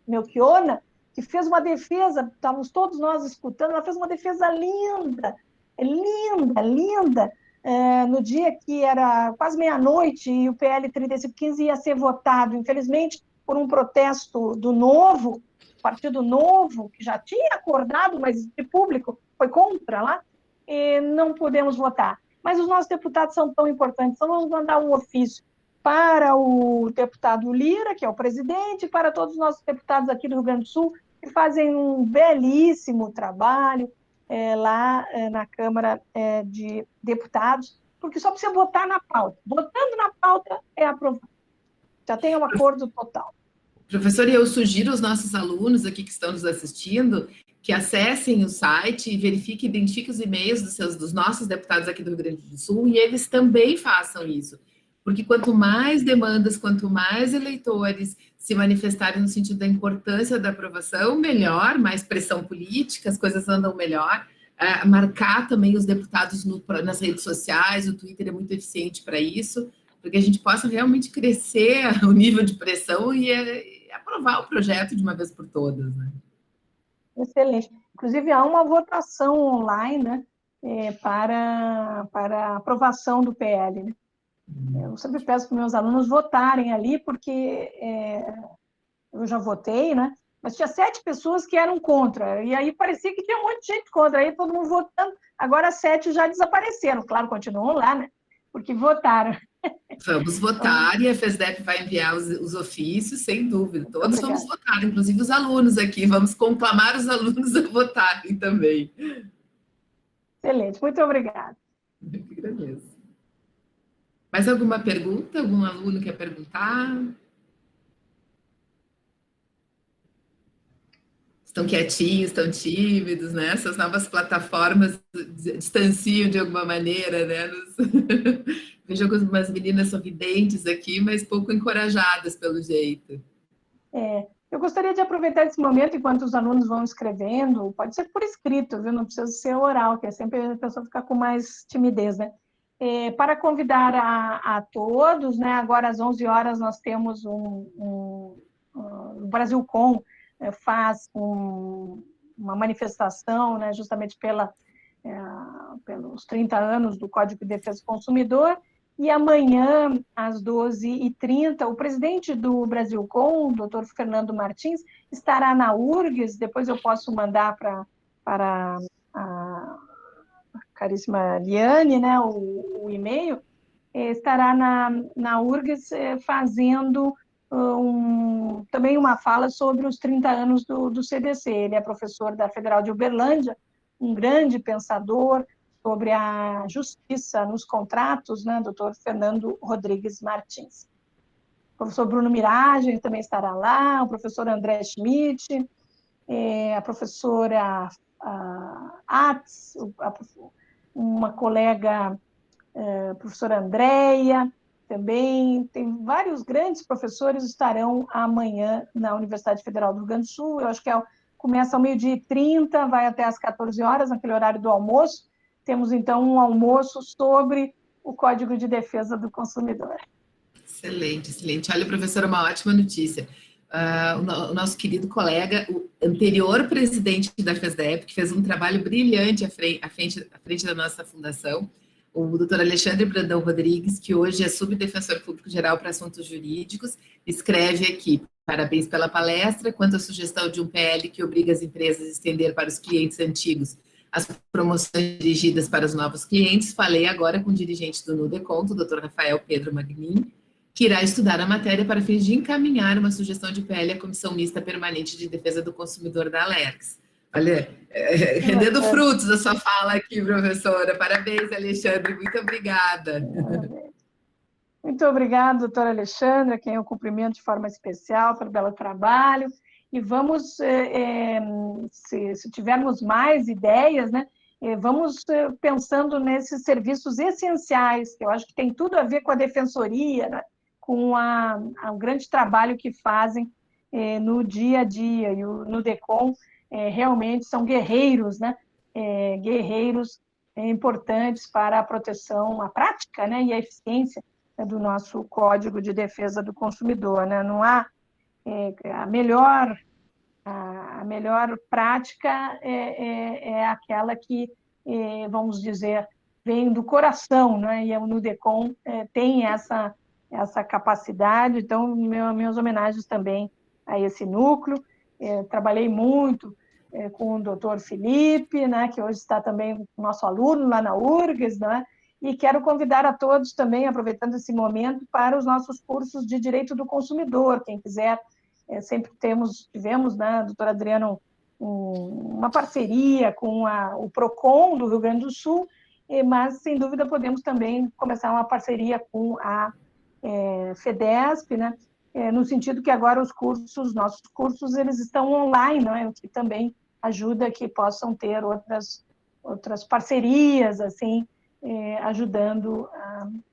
Melchiona, que fez uma defesa, estávamos todos nós escutando, ela fez uma defesa linda, linda, linda, no dia que era quase meia-noite e o PL 3515 ia ser votado. Infelizmente, por um protesto do Novo, Partido Novo, que já tinha acordado, mas de público foi contra lá, e não podemos votar. Mas os nossos deputados são tão importantes, então vamos mandar um ofício para o deputado Lira, que é o presidente, e para todos os nossos deputados aqui do Rio Grande do Sul, que fazem um belíssimo trabalho lá na Câmara de Deputados, porque só precisa votar na pauta. Votando na pauta é aprovado. Já tem um acordo total. Professor, eu sugiro aos nossos alunos aqui que estão nos assistindo que acessem o site e verifiquem, identifiquem os e-mails dos nossos deputados aqui do Rio Grande do Sul e eles também façam isso. Porque quanto mais demandas, quanto mais eleitores se manifestarem no sentido da importância da aprovação, melhor, mais pressão política, as coisas andam melhor. Marcar também os deputados nas redes sociais, o Twitter é muito eficiente para isso, para que a gente possa realmente crescer o nível de pressão e aprovar o projeto de uma vez por todas, né? Excelente. Inclusive, há uma votação online, né, para a aprovação do PL, né? Eu sempre peço para meus alunos votarem ali, porque eu já votei, né? Mas tinha 7 pessoas que eram contra, e aí parecia que tinha um monte de gente contra, aí todo mundo votando, agora 7 já desapareceram, claro, continuam lá, né? Porque votaram. Vamos votar e a FESDEP vai enviar os ofícios, sem dúvida. Todos vamos votar, inclusive os alunos aqui. Vamos conclamar os alunos a votarem também. Excelente, muito obrigada. Eu que agradeço. Mais alguma pergunta? Algum aluno quer perguntar? Estão quietinhos, estão tímidos, né? Essas novas plataformas distanciam de alguma maneira, né? Vejo algumas meninas sorridentes aqui, mas pouco encorajadas pelo jeito. Eu gostaria de aproveitar esse momento, enquanto os alunos vão escrevendo, pode ser por escrito, viu? Não precisa ser oral, que é sempre a pessoa ficar com mais timidez, né? Para convidar a todos, né? Agora às 11 horas nós temos o Brasilcom faz uma manifestação, né? Justamente pelos 30 anos do Código de Defesa do Consumidor. E amanhã, às 12h30, o presidente do Brasilcom, o doutor Fernando Martins, estará na URGS, depois eu posso mandar para a caríssima Liane, né, o e-mail, estará na URGS fazendo também uma fala sobre os 30 anos do CDC. Ele é professor da Federal de Uberlândia, um grande pensador sobre a justiça nos contratos, né, doutor Fernando Rodrigues Martins. O professor Bruno Miragem também estará lá, o professor André Schmidt, a professora Atz, uma colega, professora Andréia, também, tem vários grandes professores estarão amanhã na Universidade Federal do Rio Grande do Sul, eu acho que começa ao 12h30, vai até às 14 horas, naquele horário do almoço. Temos, então, um almoço sobre o Código de Defesa do Consumidor. Excelente, excelente. Olha, professora, uma ótima notícia. O nosso querido colega, o anterior presidente da FESDEP, que fez um trabalho brilhante à frente da nossa fundação, o doutor Alexandre Brandão Rodrigues, que hoje é subdefensor público-geral para assuntos jurídicos, escreve aqui: parabéns pela palestra. Quanto à sugestão de um PL que obriga as empresas a estender para os clientes antigos as promoções dirigidas para os novos clientes, falei agora com o dirigente do Nudeconto, o doutor Rafael Pedro Magnin, que irá estudar a matéria para fins de encaminhar uma sugestão de PL à Comissão Mista Permanente de Defesa do Consumidor da Alergs. Olha, rendendo frutos a sua fala aqui, professora. Parabéns, Alexandre, muito obrigada. Muito obrigada, doutora Alexandre, a quem eu cumprimento de forma especial pelo belo trabalho. E vamos, se tivermos mais ideias, né, vamos pensando nesses serviços essenciais, que eu acho que tem tudo a ver com a defensoria, né, com o grande trabalho que fazem no dia a dia. E no DECOM, realmente são guerreiros, né, guerreiros importantes para a proteção, a prática, né, e a eficiência do nosso Código de Defesa do Consumidor, né? Não há a melhor prática é aquela que, vamos dizer, vem do coração, né? E o Nudecom tem essa capacidade. Então, minhas homenagens também a esse núcleo. Trabalhei muito com o doutor Felipe, né? Que hoje está também nosso aluno lá na URGS, né? E quero convidar a todos também, aproveitando esse momento, para os nossos cursos de Direito do Consumidor. Quem quiser, sempre tivemos, né, doutora Adriana, uma parceria com o PROCON do Rio Grande do Sul, mas, sem dúvida, podemos também começar uma parceria com a FEDESP, né, no sentido que agora nossos cursos, eles estão online, né, o que também ajuda que possam ter outras parcerias, assim, ajudando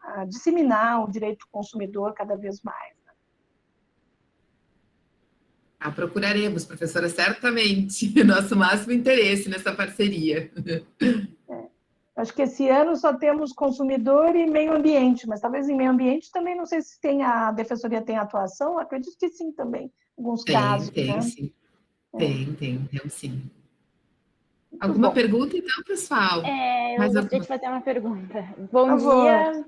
a disseminar o direito do consumidor cada vez mais. Procuraremos, professora, certamente, nosso máximo interesse nessa parceria. Acho que esse ano só temos consumidor e meio ambiente, mas talvez em meio ambiente também, não sei se a defensoria tem atuação, acredito que sim também, em alguns casos. Tem, né? sim. Tem sim. Muito Alguma bom. pergunta, então, pessoal? Eu gostaria de fazer uma pergunta. Por favor.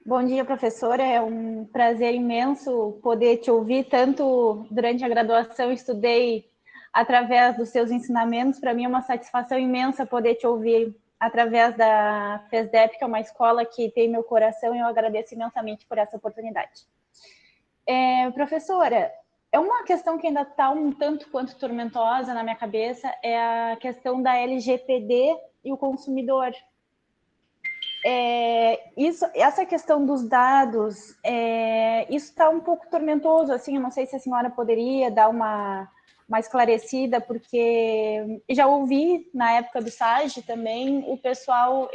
Bom dia, professora. É um prazer imenso poder te ouvir. Tanto durante a graduação estudei através dos seus ensinamentos. Para mim é uma satisfação imensa poder te ouvir através da FESDEP, que é uma escola que tem meu coração, e eu agradeço imensamente por essa oportunidade. Professora, é uma questão que ainda está um tanto quanto tormentosa na minha cabeça, é a questão da LGPD e o consumidor. Essa questão dos dados, isso está um pouco tormentoso, assim, eu não sei se a senhora poderia dar uma esclarecida, porque já ouvi na época do SAGE também, o pessoal,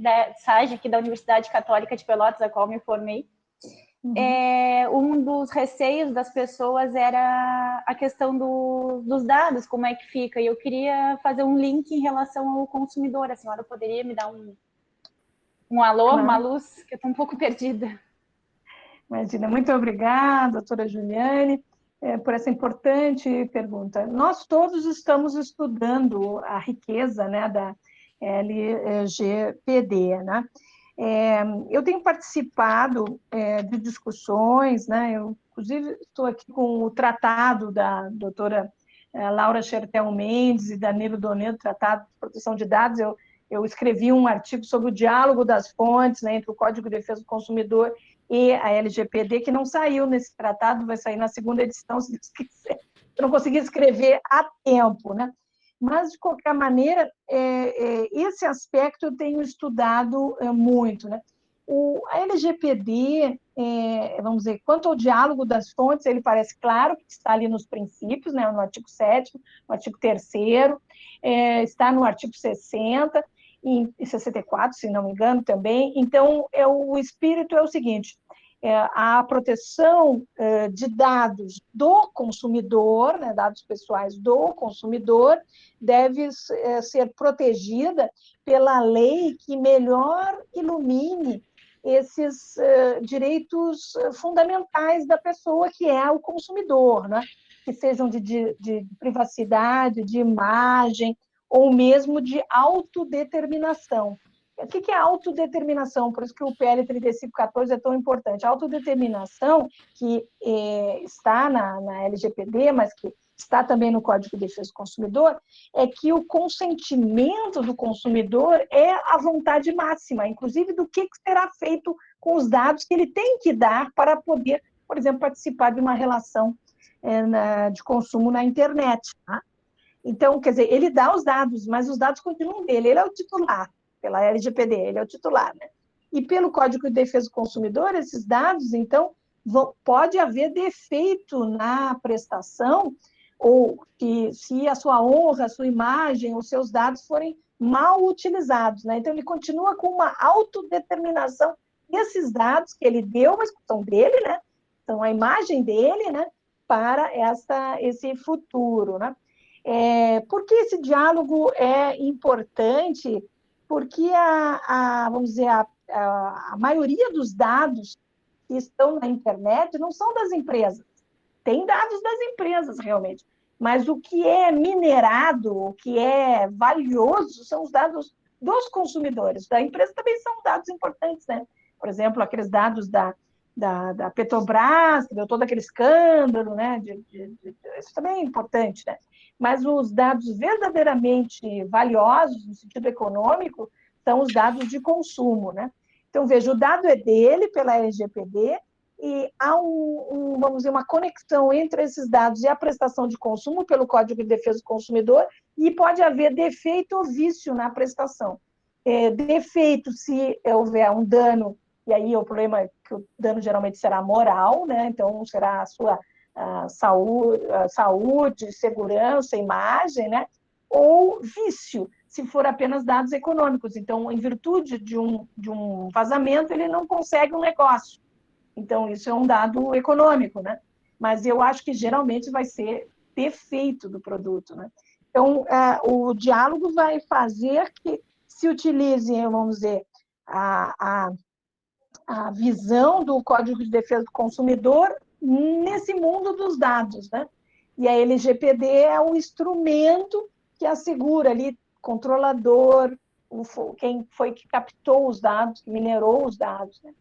da SAGE, aqui da Universidade Católica de Pelotas, a qual me formei, um dos receios das pessoas era a questão dos dados, como é que fica, e eu queria fazer um link em relação ao consumidor. A senhora poderia me dar um alô, claro, uma luz, que eu estou um pouco perdida. Imagina, muito obrigada, doutora Juliane, por essa importante pergunta. Nós todos estamos estudando a riqueza, né, da LGPD, né? Eu tenho participado de discussões, né? Eu, inclusive, estou aqui com o tratado da doutora Laura Chertel Mendes e Danilo Donedo, Tratado de Proteção de Dados. Eu escrevi um artigo sobre o diálogo das fontes, né, entre o Código de Defesa do Consumidor e a LGPD, que não saiu nesse tratado, vai sair na segunda edição, se Deus quiser. Eu não consegui escrever a tempo, né? Mas, de qualquer maneira, esse aspecto eu tenho estudado muito, né? A LGPD, vamos dizer, quanto ao diálogo das fontes, ele parece claro que está ali nos princípios, né, no artigo 7º, no artigo 3º, está no artigo 60, em 64, se não me engano, também. Então, o espírito é o seguinte: a proteção de dados do consumidor, né, dados pessoais do consumidor, deve ser protegida pela lei que melhor ilumine esses direitos fundamentais da pessoa, que é o consumidor, né? Que sejam de privacidade, de imagem, ou mesmo de autodeterminação. O que é autodeterminação? Por isso que o PL 3514 é tão importante. A autodeterminação, que está na LGPD, mas que está também no Código de Defesa do Consumidor, é que o consentimento do consumidor é a vontade máxima, inclusive do que será feito com os dados que ele tem que dar para poder, por exemplo, participar de uma relação de consumo na internet. Tá? Então, quer dizer, ele dá os dados, mas os dados continuam dele, ele é o titular, pela LGPD, ele é o titular, né? E pelo Código de Defesa do Consumidor, esses dados, então, pode haver defeito na prestação, ou que se a sua honra, a sua imagem, os seus dados forem mal utilizados, né? Então, ele continua com uma autodeterminação desses dados que ele deu, mas são dele, né? São a imagem dele, né? Para esse futuro, né? Por que esse diálogo é importante? Porque vamos dizer, a maioria dos dados que estão na internet não são das empresas. Tem dados das empresas, realmente. Mas o que é minerado, o que é valioso, são os dados dos consumidores. Da empresa também são dados importantes, né? Por exemplo, aqueles dados da Petrobras, que deu todo aquele escândalo, né? Isso também é importante, né? Mas os dados verdadeiramente valiosos, no sentido econômico, são os dados de consumo, né? Então, veja, o dado é dele, pela LGPD, e há vamos dizer, uma conexão entre esses dados e a prestação de consumo pelo Código de Defesa do Consumidor, e pode haver defeito ou vício na prestação. Defeito se houver um dano, e aí o problema é que o dano geralmente será moral, né? Então será a sua saúde, segurança, imagem, né? Ou vício, se for apenas dados econômicos. Então, em virtude de um vazamento, ele não consegue um negócio. Então, isso é um dado econômico, né? Mas eu acho que geralmente vai ser defeito do produto, né? Então, o diálogo vai fazer que se utilize, vamos dizer, a visão do Código de Defesa do Consumidor nesse mundo dos dados, né? E a LGPD é o instrumento que assegura ali, controlador, quem foi que captou os dados, que minerou os dados, né?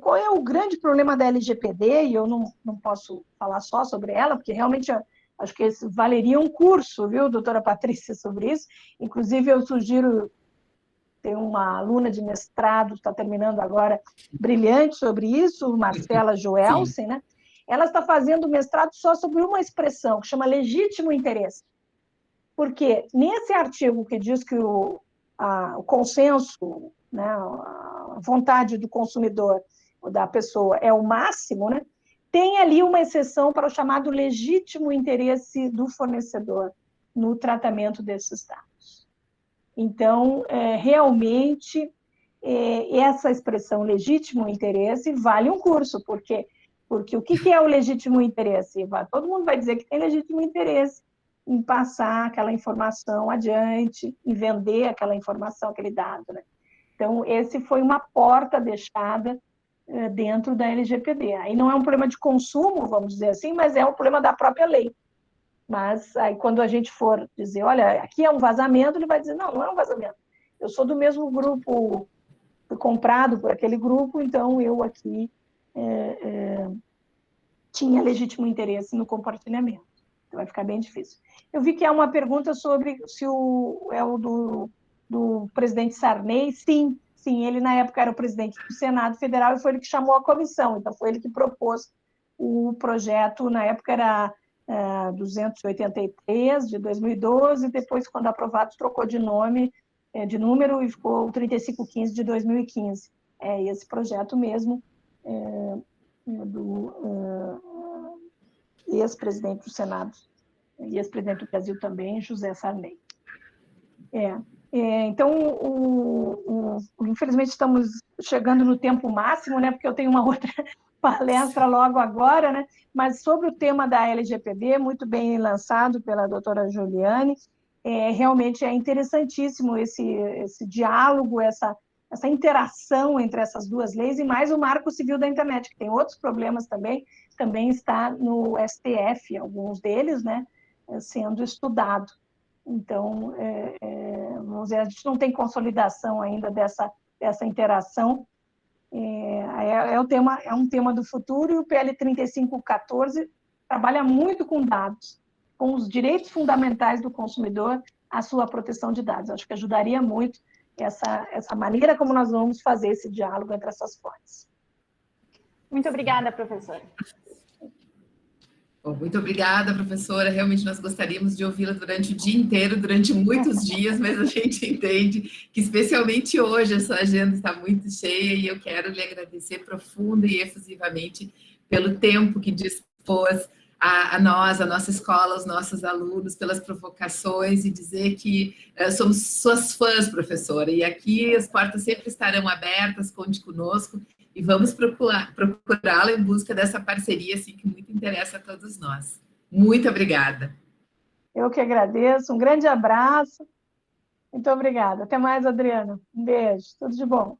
Qual é o grande problema da LGPD? E eu não posso falar só sobre ela, porque realmente acho que valeria um curso, viu, doutora Patrícia, sobre isso. Inclusive, eu sugiro, tem uma aluna de mestrado, está terminando agora, brilhante sobre isso, Marcela Joelsen, né? Ela está fazendo mestrado só sobre uma expressão, que chama legítimo interesse. Porque nesse artigo que diz que o consenso, né, a vontade do consumidor, ou da pessoa, é o máximo, né, tem ali uma exceção para o chamado legítimo interesse do fornecedor no tratamento desses dados. Então, realmente, essa expressão legítimo interesse vale um curso, porque o que é o legítimo interesse? Todo mundo vai dizer que tem legítimo interesse em passar aquela informação adiante, em vender aquela informação, aquele dado, né? Então, esse foi uma porta deixada dentro da LGPD. Aí não é um problema de consumo, vamos dizer assim, mas é um problema da própria lei. Mas aí quando a gente for dizer, olha, aqui é um vazamento, ele vai dizer, não é um vazamento. Eu sou do mesmo grupo, fui comprado por aquele grupo, então eu aqui tinha legítimo interesse no compartilhamento. Então vai ficar bem difícil. Eu vi que há uma pergunta sobre se é o do presidente Sarney. Sim, ele na época era o presidente do Senado Federal e foi ele que chamou a comissão, então foi ele que propôs o projeto, na época era 283 de 2012, depois, quando aprovado, trocou de nome, de número, e ficou o 3515 de 2015. É esse projeto mesmo, do ex-presidente do Senado, e ex-presidente do Brasil também, José Sarney. Então, infelizmente, estamos chegando no tempo máximo, né? Porque eu tenho uma outra palestra logo agora, né? Mas sobre o tema da LGPD, muito bem lançado pela doutora Juliane, realmente é interessantíssimo esse diálogo, essa interação entre essas duas leis, e mais o Marco Civil da Internet, que tem outros problemas também está no STF, alguns deles, né? Sendo estudado. Então, vamos dizer, a gente não tem consolidação ainda dessa interação. É um tema do futuro, e o PL 3514 trabalha muito com dados, com os direitos fundamentais do consumidor, a sua proteção de dados. Acho que ajudaria muito essa maneira como nós vamos fazer esse diálogo entre essas fontes. Muito obrigada, professora. Bom, muito obrigada, professora. Realmente nós gostaríamos de ouvi-la durante o dia inteiro, durante muitos dias, mas a gente entende que, especialmente hoje, a sua agenda está muito cheia, e eu quero lhe agradecer profunda e efusivamente pelo tempo que dispôs a nós, a nossa escola, aos nossos alunos, pelas provocações, e dizer que somos suas fãs, professora, e aqui as portas sempre estarão abertas, conte conosco, e vamos procurá-la em busca dessa parceria assim, que muito interessa a todos nós. Muito obrigada. Eu que agradeço, um grande abraço. Muito obrigada. Até mais, Adriana. Um beijo, tudo de bom.